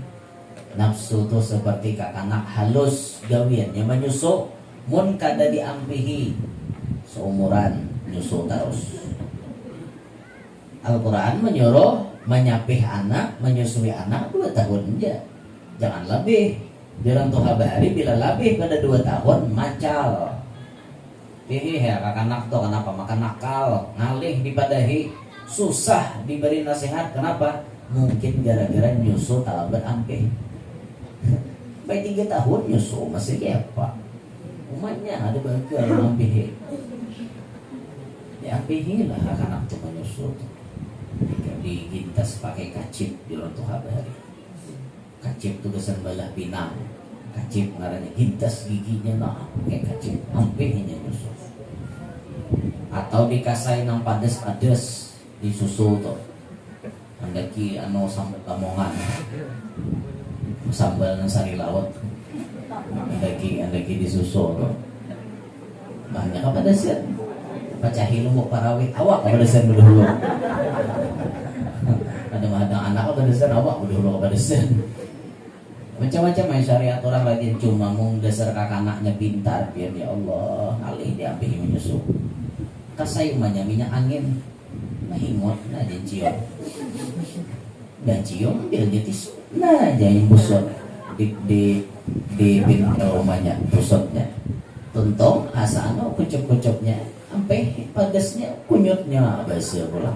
Nafsu itu seperti kakanak halus gawiannya menyusu, mun kada diampihi seumuran nyusu terus. Al-Quran menyuruh menyapih anak, menyusui anak 2 tahun aja, jangan lebih. Jalan tuh habari bila lebih pada 2 tahun macal. Ya kakanak tuh kenapa makan nakal, ngalih dipadahi, susah diberi nasihat. Kenapa? Mungkin gara-gara nyusu talabat ampih. Baik 3 tahun nyusu masih apa? Umatnya ada bagian ampihi. Ya ampihi lah anak tuh menyusu. Digintas pakai kacip di rontuh habari. Kacip tuh kesan balah pinang. Kacip ngaranya gintas giginya nah pakai kacip ampihinya nyusu. Atau dikasai nang pades-pades di susu tuh. Andaki anu sambal lamongan. Sambal nang sari laut, andaki di susu tuh. Banyak apa dasar? Pacahi lu mau parawit awak apa dasar dulu. Ada anak apa dasar awak dulu apa dasar. Macam-macam syariat orang lagi cuma mung dasar kakanaknya pintar biar ya Allah alih diambil menyusu. Kasai umanya minyak angin, mahimot nah cium. Dan cium dia tisu. Nah, jangan busuk di rumahnya busuknya. Tuntong asa anu kucuk-kucuknya sampai padasnya kunyutnya bahasa pulang.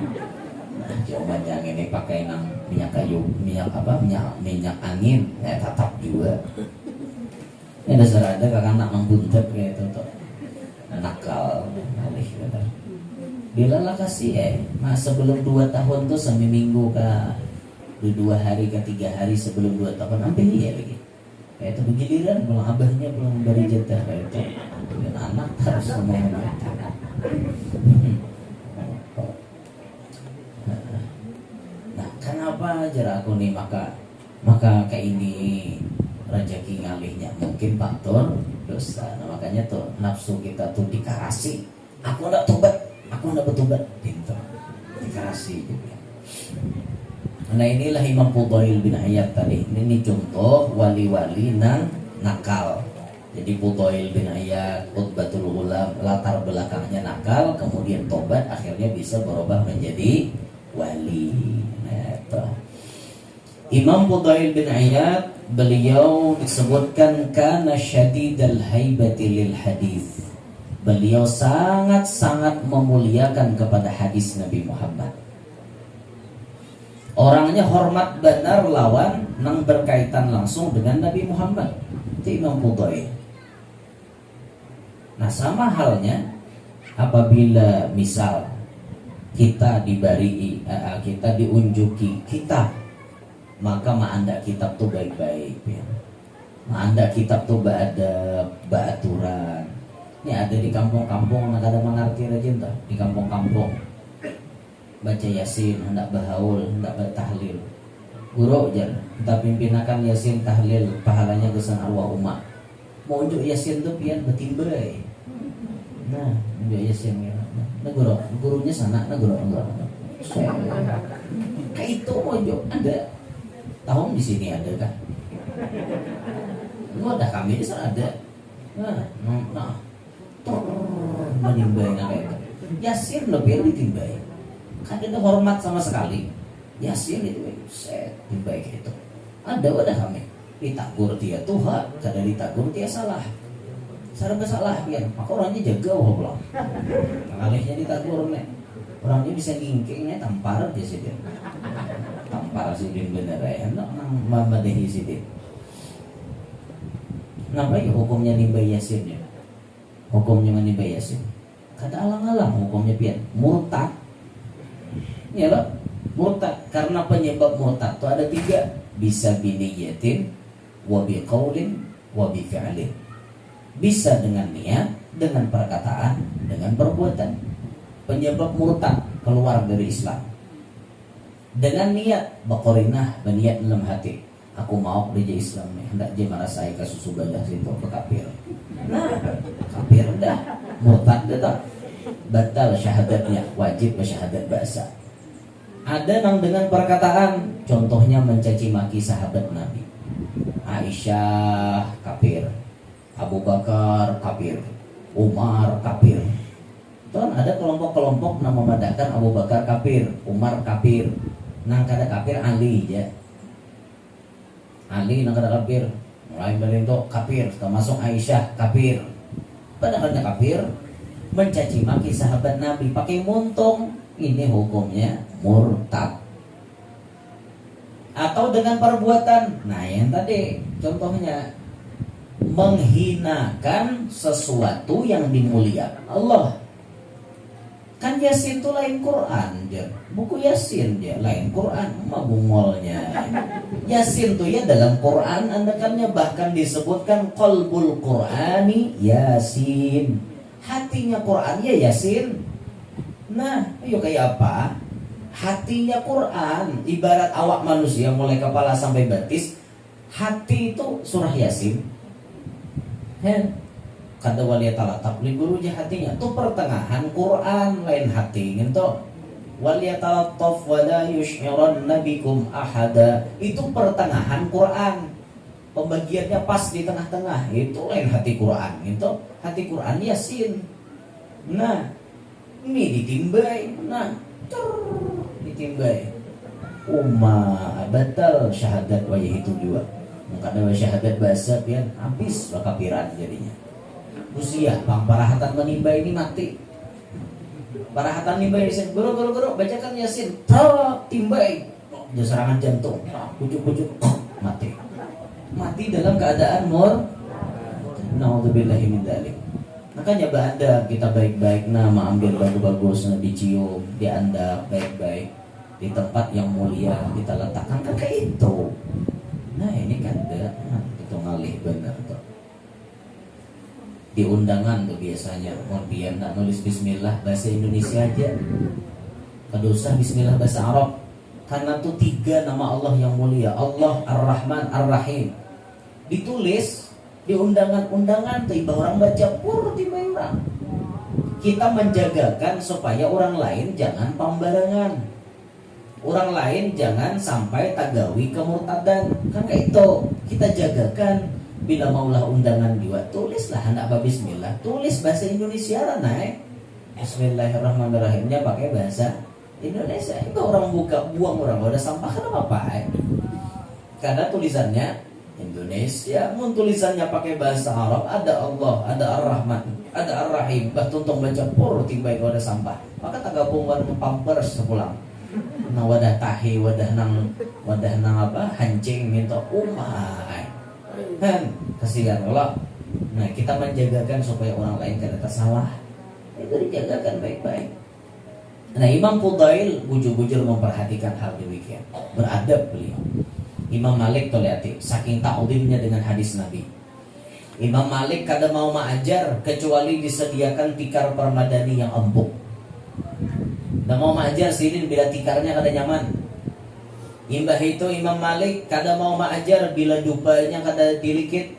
Nah, cuma yang ini pakai nang minyak kayu, minyak angin, tatap juga. Ini dasar ada kakak anak membuntet kayak itu tuh. Nakal, ngalih benar. Bila lah kasih sebelum 2 tahun tuh seminggu kah 2 hari ke 3 hari sebelum 2 tahun hampir ya lagi. Kayak itu begiliran belum abahnya belum beri jatah kayak itu. Dan anak harus ngomong Nah, kenapa jarak aku nih maka kayak ini rezeki ngalihnya mungkin faktor dosa. Nah, makanya tuh nafsu kita tuh dikarasi. Aku ndak tobat, aku ndak bertobat, pintar dikarasi juga. Nah inilah Imam Fudail bin Iyad tadi. Ini contoh wali-wali nang nakal. Jadi Fudail bin Iyad, Utbatul Ulam, latar belakangnya nakal, kemudian tobat, akhirnya bisa berubah menjadi wali. Nah, itu. Imam Fudail bin Iyad, beliau disebutkan kana syadidal haibati lil hadis. Beliau sangat-sangat memuliakan kepada hadis Nabi Muhammad. Orangnya hormat benar lawan nang berkaitan langsung dengan Nabi Muhammad. Itu Imam Fudail. Nah sama halnya apabila misal kita diberi kita diunjuki kitab, maka anda kitab tuh baik-baik ya. Anda kitab tuh ada aturan. Ini ada di kampung-kampung, nak ada mengerti aja di kampung-kampung. Baca Yasin, hendak bahaul, hendak bertahlil. Guru jar, kita pimpinakan Yasin tahlil, pahalanya kesan arwah umat. Mau unjuk Yasin tuh pian betimbai. Nah, unjuk Yasin ya. Negoro, gurunya sana, negoro. Kayak itu mojo ada. Tahun di sini ada kan? Lu ada kami di sana ada. Nah, menimbai kayak itu. Yasin lebih ditimbai. Kan ada hormat sama sekali. Yasin itu, set timbai kayak itu. Ada wadah kami. Ditakur dia Tuhan, kada ditakur dia salah. Serba salah ya, maka orangnya jaga wah pulang. Kalihnya ditakur nih, orangnya bisa ngingking nih, tampar dia sih dia. Tampar sih dia bener ya, nak mama dehi sih dia. Kenapa ya hukumnya nimbai Yasin ya? Hukumnya nimbai Yasin. Kata alang-alang hukumnya pian murtad. Ya loh, murtad karena penyebab murtad itu ada 3, bisa biniyatin, wa biqaulin, wa bifi'lin. Bisa dengan niat, dengan perkataan, dengan perbuatan. Penyebab murtad keluar dari Islam. Dengan niat, baqarinah, berniat dalam hati. Aku mau kerja Islam nih, hendak je merasai kasus subadah situ kafir. Nah, kafir dah, murtad dah. Batal syahadatnya, wajib bersyahadat bahasa. Ada yang dengan perkataan, contohnya mencaci maki sahabat Nabi. Aisyah kafir, Abu Bakar kafir, Umar kafir. Kan ada kelompok-kelompok yang memandangkan Abu Bakar kafir, Umar kafir. Nang kada kafir Ali ya. Ali nang kada kafir. Mulai dari itu kafir, termasuk Aisyah kafir. Padahal kafir mencaci maki sahabat Nabi pakai muntung. Ini hukumnya murtad. Atau dengan perbuatan. Nah, yang tadi contohnya menghinakan sesuatu yang dimuliakan Allah. Kan Yasin itu lain Quran dia. Buku Yasin dia lain Quran, mabungolnya. Yasin itu ya dalam Quran andakannya bahkan disebutkan qalbul Qur'ani Yasin. Hatinya Quran ya Yasin. Nah, ayo kayak apa? Hatinya Quran, ibarat awak manusia mulai kepala sampai betis. Hati itu surah Yasin. Kata waliyatalataf li guru hatinya itu pertengahan Quran lain hati gitu. Waliyatalataf wala yush'iranna bikum ahada itu pertengahan Quran. Pembagiannya pas di tengah-tengah itu lain hati Quran gitu. Hati Quran Yasin. Nah, ini ditimbai. Nah, ditimbai. Batal syahadat wajah itu juga. Karena syahadat bahasa pian habis kafiran jadinya. Usia bang parahatan menimba ini mati. Parahatan nimba Yasin. Guru bacakan Yasin. Timbai. Dia serangan jantung. Pucuk mati. Mati dalam keadaan Naudzubillahi min dzalik. Makanya ada kita baik-baik nama ambil bagus-bagus dicium, diandap baik-baik di tempat yang mulia kita letakkan kan kayak itu. Nah ini kan itu ngalih benar tuh. Di undangan tuh biasanya kemudian nak nulis Bismillah bahasa Indonesia aja. Kada usah Bismillah bahasa Arab. Karena tuh 3 nama Allah yang mulia, Allah Ar-Rahman Ar-Rahim. Ditulis di undangan-undangan tuh ibarat orang baca tiba orang. Kita menjagakan supaya orang lain jangan pembarangan. Orang lain jangan sampai tagawi kemurtadan. Kan kayak itu kita jagakan. Bila maulah undangan juga tulislah anak Bismillah, tulis bahasa Indonesia lah naik. Bismillahirrahmanirrahimnya pakai bahasa Indonesia. Itu orang buang orang ada sampah kan apa? Karena tulisannya Indonesia, mun tulisannya pakai bahasa Arab, ada Allah, ada Ar-Rahman, ada Ar-Rahim, bah tuntung baca timbai ada sampah. Maka tagapung warna pampers sepulang. Nah wadah tahi, wadah nang apa? Hancing minta umai. Kan kasihan Allah. Nah kita menjagakan supaya orang lain tidak tersalah. Itu dijagakan baik-baik. Nah Imam Fudail bujur-bujur memperhatikan hal demikian. Beradab beliau. Imam Malik toliati saking ta'udimnya dengan hadis Nabi. Imam Malik kada mau mengajar kecuali disediakan tikar permadani yang empuk. Dan mau mengajar sini bila tikarnya kada nyaman. Imbah itu Imam Malik kada mau mengajar bila dupanya kada dilikit,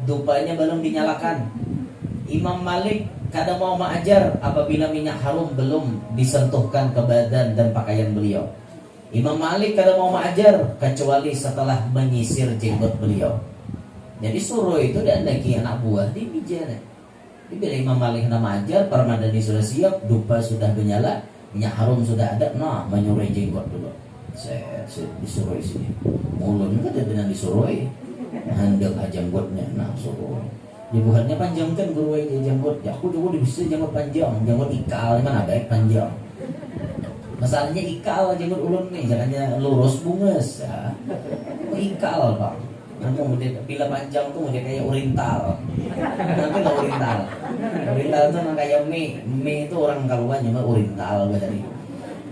dupanya belum dinyalakan. Imam Malik kada mau mengajar apabila minyak harum belum disentuhkan ke badan dan pakaian beliau. Imam Malik kada mau mengajar kecuali setelah menyisir jenggot beliau. Jadi suruh itu dan lagi anak buah di bijana. Bila Imam Malik nak mengajar, Parmadani sudah siap, dupa sudah menyala, minyak harum sudah ada, nah menyuruh jenggot dulu. Saya disuruh sini. Mulun kada dengan disuruh. Hendak jenggotnya, nah suruh. Dibuatnya panjang kan guru aja jenggot. Ya aku dulu bisa jenggot panjang, jenggot ikal mana baik panjang. Masalahnya ikal jenggot ulun nih, jangannya lurus bunges ya. Ikal bang. Nanti bila panjang tuh dia kayak urintal. Nanti nggak urintal. Urintal tuh kayak mie itu orang kaluan cuma urintal bahari.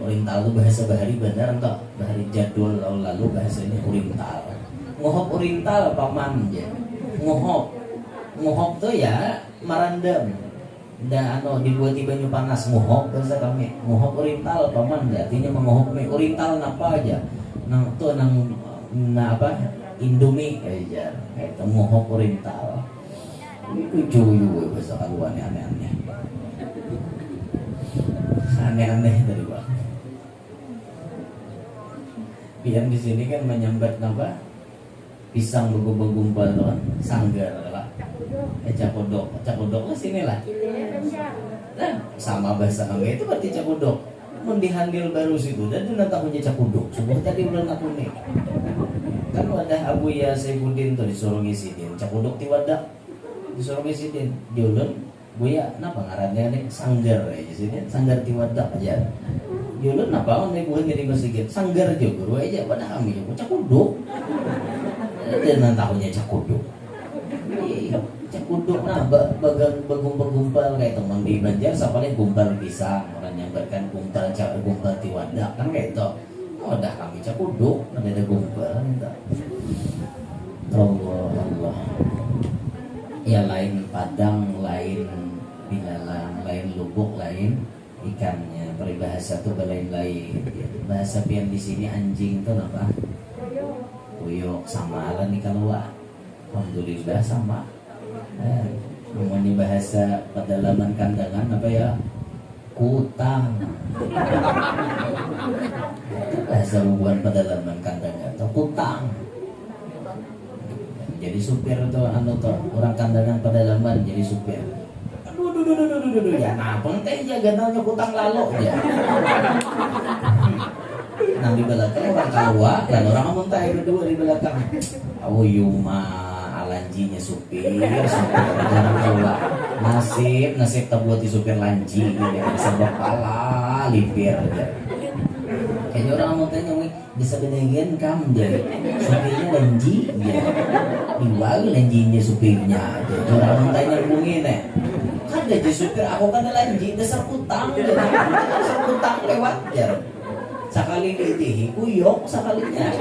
Urintal tuh bahasa bahari benar enggak? Bahari jadul lalu bahasanya urintal. Ngohop urintal paman aja. Ngohop tuh ya marandam. Dan dibuat di banyu panas ngohop bahasa kami. Ngohop urintal paman artinya mengohop mie urintal apa aja. Nang tuh apa? Indomie aja. Kayak ngohop urintal. Itu cuyu bahasa kaluan aneh-aneh. Aneh-aneh dari bang. Biar di sini kan menyambat apa? Pisang begumpal tuan, sanggar lah. Cakudok lah sini lah. Nah, sama bahasa kami itu berarti cakudok. Mendihandil baru situ dan dia tak punya cakudok. Sebuah tadi udah aku nih. Kan wadah Abu Ya Saifuddin tuh disuruh ngisiin cakudok di wadah, disuruh ngisiin diulun. Buya, kenapa ngarannya nih sanggar aja sini, sanggar di wadah aja. Diulun kenapa nih bukan jadi masjid sanggar juga guru aja. Wadah kami juga cakudok. Dan tahunya cakuduk. Cakuduk nah bergumpal kayak teman di Banjar sapalnya gumpal pisang, orang nyambarkan gumpal tiwadak kan kayak itu. Oh dah kami cakuduk, ada gumpal gitu. Allah. Ya lain padang, lain bilalang, lain lubuk, lain ikannya. Peribahasa tuh lain-lain. Bahasa pian di sini anjing tuh apa? Uyuk sama lah nih kalau alhamdulillah sama. Ngomongin bahasa pedalaman kandangan apa ya? Kutang. Bahasa hubungan pedalaman kandangan atau kutang. Jadi supir tuh orang kandangan pedalaman jadi supir. Aduh ya napeng teh jaga namanya kutang lalu ya. Nang di belakang orang kawa dan orang ngomong tayo berdua di belakang. Oh yuma alanjinya supir jarang kawa. Nasib tak buat di supir lanji gitu. Sebab pala lipir aja. Kayaknya orang ngomong tanya bisa bedain kam jadi supirnya lanji ya. Diwal lanjinya supirnya. Jadi orang ngomong tanya hubungin kan jadi supir aku kan lanji dasar kutang jadi dasar kutang lewat ya. Sekali ditih, kuyok sekalinya.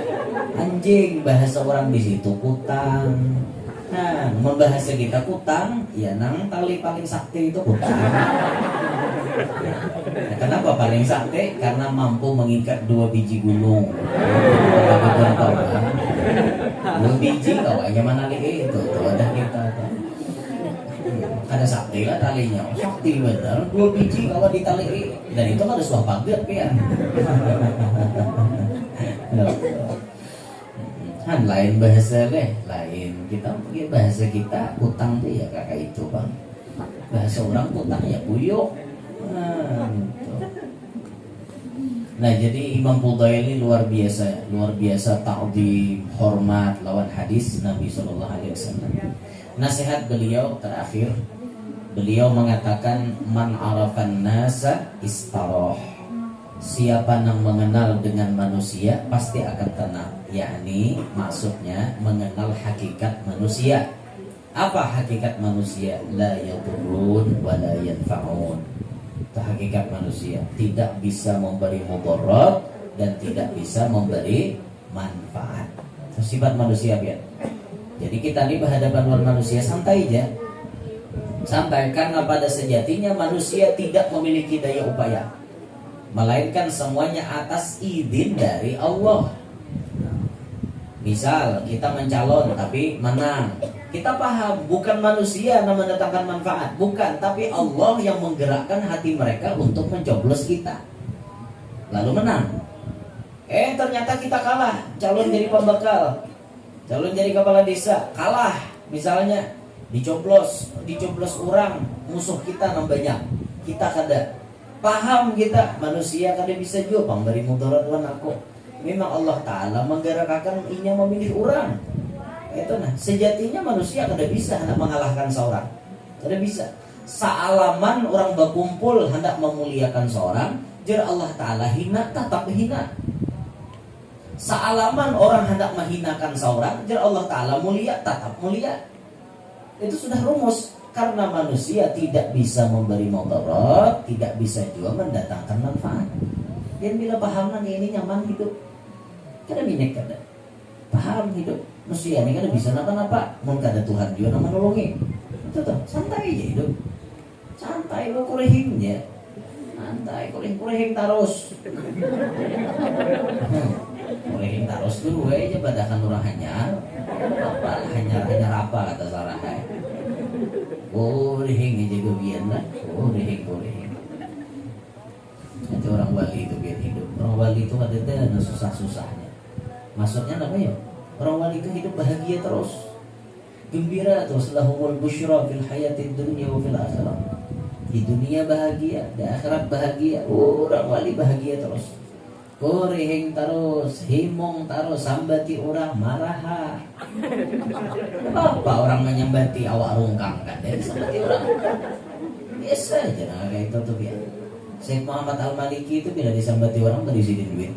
Anjing bahasa orang di situ kutang. Nah, membahasa kita kutang, ya nang tali paling sakti itu kutang. Nah, kenapa paling sakti? Karena mampu mengikat 2 biji gunung. Dua biji kawanya mana lagi itu? Tuh ada kita. Ada sakti lah talinya, sakti benar 2 biji kalau ditali dan itu kan ada suah pagat ya. Kan lain bahasa lain kita pakai bahasa kita utang tuh ya kakak itu bang. Bahasa orang utang ya buyuk. Nah jadi Imam Fudaili luar biasa ta'zim hormat lawan hadis Nabi SAW. Nasihat beliau terakhir, beliau mengatakan man arafan nasa istaroh. Siapa yang mengenal dengan manusia pasti akan tenang. Yakni maksudnya mengenal hakikat manusia. Apa hakikat manusia? La yadurrun wa la yanfa'un. Itu hakikat manusia, tidak bisa memberi mudarat dan tidak bisa memberi manfaat. Itu sifat manusia biar. Jadi kita ini berhadapan luar manusia santai aja. Santai karena pada sejatinya manusia tidak memiliki daya upaya, melainkan semuanya atas izin dari Allah. Misal kita mencalon tapi menang, kita paham bukan manusia yang mendatangkan manfaat, bukan, tapi Allah yang menggerakkan hati mereka untuk mencoblos kita lalu menang. Ternyata kita kalah, calon jadi pembekal, calon jadi kepala desa, kalah misalnya, dicoblos orang musuh kita banyak, kita kada paham, kita manusia kada bisa juga pemberi mudarat lan aku. Memang Allah Ta'ala menggerakkan inya memilih orang. Itu nah, sejatinya manusia kada bisa hendak mengalahkan seorang. Kada bisa. Sealaman orang berkumpul hendak memuliakan seorang, jar Allah Ta'ala hina tetap hina. Sealaman orang hendak menghinakan seorang, jar Allah Ta'ala mulia tetap mulia. Itu sudah rumus. Karena manusia tidak bisa memberi mudarat, tidak bisa juga mendatangkan manfaat. Dan bila paham ini nyaman hidup, kada minyak kada paham hidup manusia ini kada bisa napa-napa, mun kada Tuhan juga nama nolongi. Itu tuh santai aja hidup, santai lo kurehing ya, santai kurehing terus, kurehing terus dulu aja badakan orang hanyar apa kata Sarah. Kurehing aja gebian lah, kurehing. Nanti orang wali itu biar hidup. Orang wali itu ada susah-susahnya. Maksudnya apa ya? Orang wali itu hidup bahagia terus, gembira terus. Lahumul busyra fil hayatid dunya wa fil akhirah. Di dunia bahagia, di akhirat bahagia. Orang wali bahagia terus. Korehing terus, himong terus, sambati orang marah. Apa orang menyambati awak rungkang kan? Dari sambati orang biasa aja, nah kayak itu tuh biar. Syekh Muhammad Al-Maliki itu bila disambati orang berisiin duit.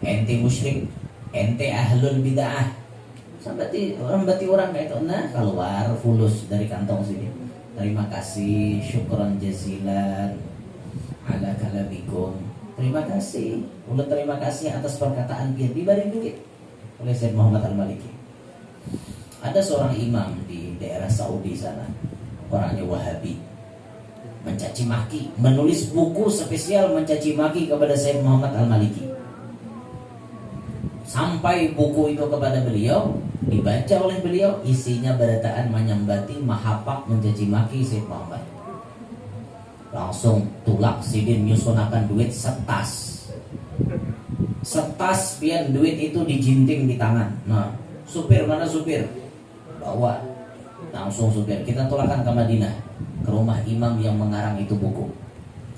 Ente musyrik, ente ahlul bid'ah. Sambati orang kayak itu, nah keluar fulus dari kantong sini. Terima kasih, syukran jazilan ala kalamikum. Terima kasih. Ulah terima kasih atas perkataan biar diberi duit oleh Syekh Muhammad Al-Maliki. Ada seorang imam di daerah Saudi sana, orangnya Wahabi, mencaci maki, menulis buku spesial mencaci maki kepada Syekh Muhammad Al-Maliki. Sampai buku itu kepada beliau, dibaca oleh beliau, isinya berataan menyambati, mahapak, mencaci maki Syekh Muhammad. Langsung tulak sidin nyusunakan duit setas pian duit itu dijinting di tangan. Nah, supir mana supir? Bawa. Langsung supir, kita tulakan ke Madinah, ke rumah imam yang mengarang itu buku.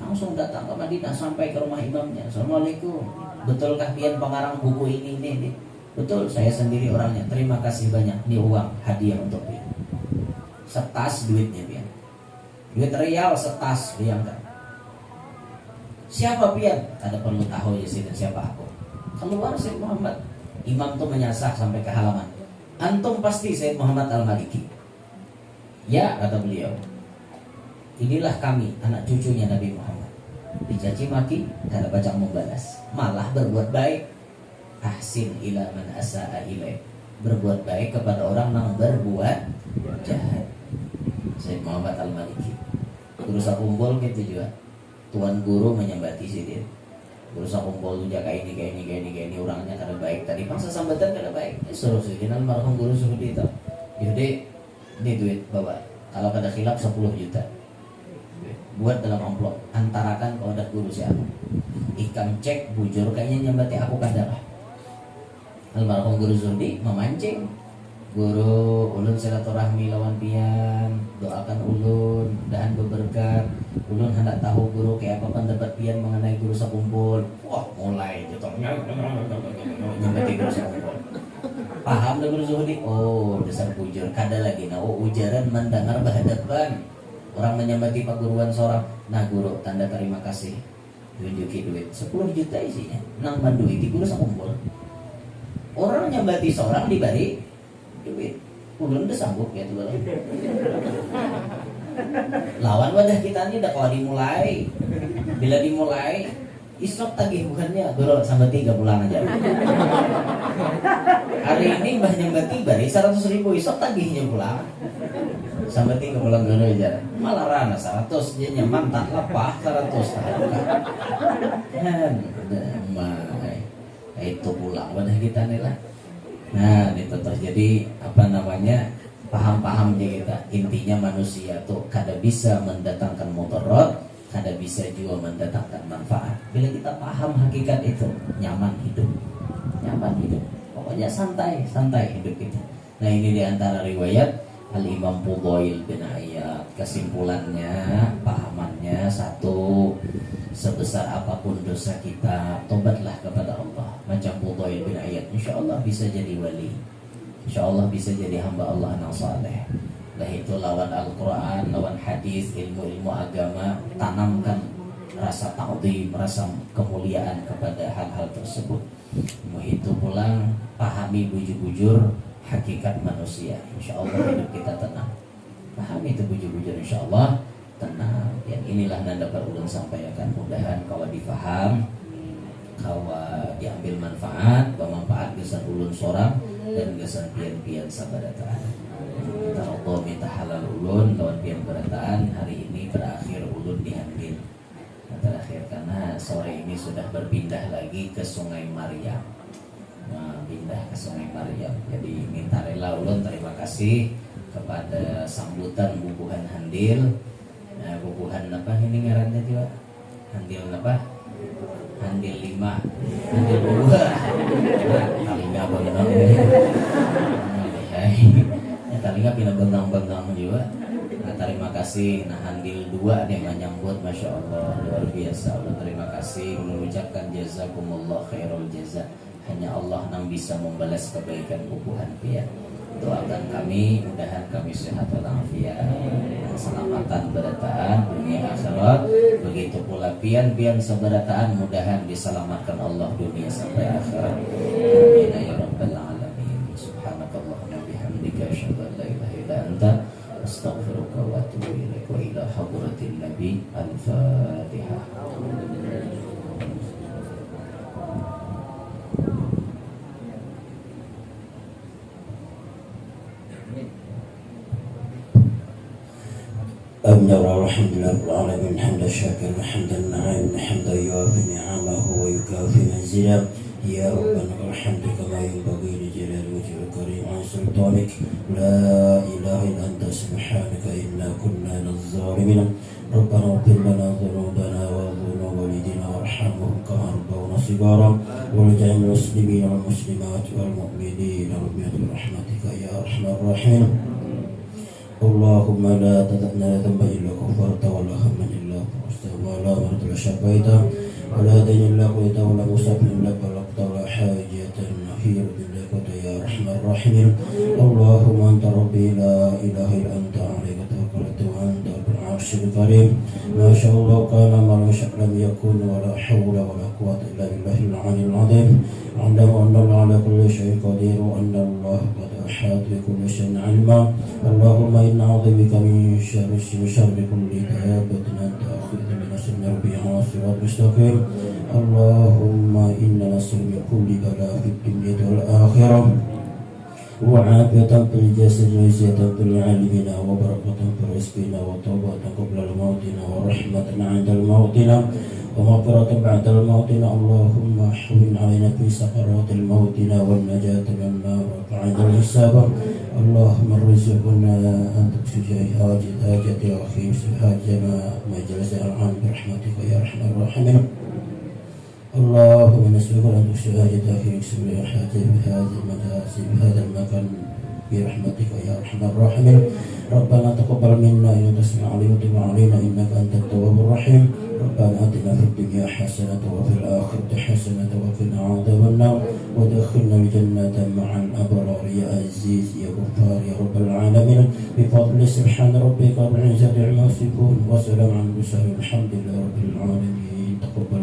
Langsung datang ke Madinah, sampai ke rumah imamnya. Assalamualaikum, betulkah pian pengarang buku ini? Betul, saya sendiri orangnya. Terima kasih banyak, ini uang hadiah untuk pian. Setas duitnya pian, duit real setas, bayangkan. Siapa pian? Ada perlu tahu ya sih, siapa aku. Keluar Syekh Muhammad. Imam tuh menyasar sampai ke halaman. Antum pasti Syekh Muhammad Al-Maliki? Ya, kata beliau. Inilah kami, anak cucunya Nabi Muhammad. Dicaci maki, kada baca membalas, malah berbuat baik. Ahsin ila man asa'a ilaih. Berbuat baik kepada orang yang berbuat jahat. Syekh Muhammad Al-Maliki. Guru sakumpul gitu juga. Tuan guru menyambati sidin. Guru sakumpul tuh kayak ini orangnya kada baik. Tadi paksa sambatan kada baik. Suruh sidin almarhum guru suruh itu. Yaudah, ini duit bawa. Kalau kada khilaf 10 juta. Buat dalam amplop, antarakan ke odat guru siapa. Ikam cek bujur kayaknya nyambati aku kada lah. Almarhum guru Zurdi memancing. Guru ulun silaturahmi lawan pian, doakan ulun dan beberkat. Ulun hendak tahu guru kayak apa pendapat pian mengenai guru sakumpul. Wah, mulai jatuhnya nyambati guru sakumpul. Paham dah guru Zuhdi? Oh, dasar bujur. Kada lagi nah, ujaran mendengar berhadapan. Orang menyambati perguruan seorang. Nah guru, tanda terima kasih. Tunjuki duit 10 juta isinya. Nang bandu itu guru sakumpul. Orang nyambati seorang diberi duit. Ulun udah sanggup gitu loh. Lawan wadah kita ini udah kalau dimulai. Bila dimulai, isok tagih bukannya guru sampai 3 bulan aja. Hari ini mbah nyambati bari 100.000 isok tagihnya pulang. Sampai 3 bulan guru aja. Malah rana 100 dia nyaman tak lepah 100 kan. itu pulang wadah kita nih lah. Nah itu tuh jadi paham-paham aja kita. Intinya manusia tuh kada bisa mendatangkan mudarat, kada bisa juga mendatangkan manfaat. Bila kita paham hakikat itu, nyaman hidup. Pokoknya santai hidup kita. Nah ini diantara riwayat Al-Imam Fudail bin Iyad. Kesimpulannya, pahamannya satu, sebesar apapun dosa kita, tobatlah kepada Allah. Macam Fudail bin Iyad, insya Allah bisa jadi wali, insya Allah bisa jadi hamba Allah yang saleh. Lah itu lawan Al-Quran, lawan hadis, ilmu agama, tanamkan rasa ta'zim, rasa kemuliaan kepada hal-hal tersebut. Itu pulang pahami bujur-bujur hakikat manusia, insya Allah hidup kita tenang. Pahami itu bujur-bujur, insya Allah tenang. Yang inilah nanda ulun sampaikan. Mudahan kalau difaham, kalau diambil manfaat, bermanfaat gesan ulun sorang dan gesan pian-pian sabarataan. Kita Allah minta halal ulun lawan pian berataan. Hari ini berakhir ulun diambil terakhir karena sore ini sudah berpindah lagi ke Sungai Maryam. Nah, pindah ke Sungai Maryam. Jadi minta rela ulun terima kasih kepada sambutan bubuhan Handil. Nah, bubuhan apa ini ngarannya juga? Handil apa? Handil 5, Handil 2. Talinya berenang ini. Ya talinya pindah bengang-bengang juga. Nah, terima kasih. Nah, Handil 2 dia menyambut, masya Allah luar biasa. Allah terima kasih, mengucapkan jazakumullah khairul jaza. Hanya Allah yang bisa membalas kebaikan bubuhan pian. Doakan kami, mudahan kami sehat walafiat, keselamatan berataan dunia akhirat. Begitu pula pian-pian seberataan, mudahan diselamatkan Allah dunia sampai akhirat. Amin ya rabbal alamin. Subhanakallahumma bihamdika asyhadu an la ilaha illa anta astaghfiruka wa atubu ilaik. Wa ila hadratin nabi. Al-Fatihah. أمن الحمد لله رب العالمين حمد الشاكر وحمد النعيم حمدا يوافي نعمه ويكافي منزله يا ربنا الحمد كما ينبغي لجلال وجهك الكريم عن سلطانك لا إله إلا أنت سبحانك إنا كنا للظالمين ربنا اغفر لنا ذنوبنا وذنوب والدينا وارحمهم كما ربونا صغارا ولجميع المسلمين والمسلمات والمؤمنين برحمتك يا أرحم الراحمين اللهم لا تدعنا ذنبا إلا غفرت ولا هما إلا فرجته ولا مرض إلا شفيته ولا دين إلا قضيته ولا مصاب إلا بلغت ولا حاجة هي بك يا أرحم الراحمين اللهم أنت ربي لا إله إلا أنت عليك توكلت وأنت رب العرش الكريم ما شاء الله كان ما لم يشأ لم يكن ولا حول ولا قوة إلا بالله العلي العظيم أعلم أن الله على كل شيء قدير وأن الله قد أحاط بكل شيء علما اللهم إنا أعوذ بك من شر كل دابة أنت آخذ بنصر ربها صراط مستقيم اللهم إنا نسأل من كل بلاء في الدنيا والآخرة وعافية في الجسد وعزة في العالمين وبركة في رزقنا وتوبة قبل الموتنا ورحمة عند الموتنا ومغفرة بعد الموتنا اللهم احوين علينا في سكرات الموتنا والنجاة من النار وعند الحساب اللهم ارزقنا أن تكشف حاجة أخي حاجنا ما جلس العام برحمتك يا أرحم الراحمين اللهم نسألك أن تكشف حاجة أخي حاجة بهذا المجالس بهذا المكان برحمتك يا أرحم الراحمين ربنا تقبل منا إنك تسمع علينا وتب علينا إنك أنت التواب الرحيم ربنا آتنا في الدنيا حسنة وفي الآخرة حسنة وقنا عذاب النار وادخلنا الجنة مع الأبرار يا عزيز يا غفار يا رب العالمين بفضل سبحان ربك رب العزة عما يصفون وسلام على المرسلين الحمد لله رب العالمين تقبل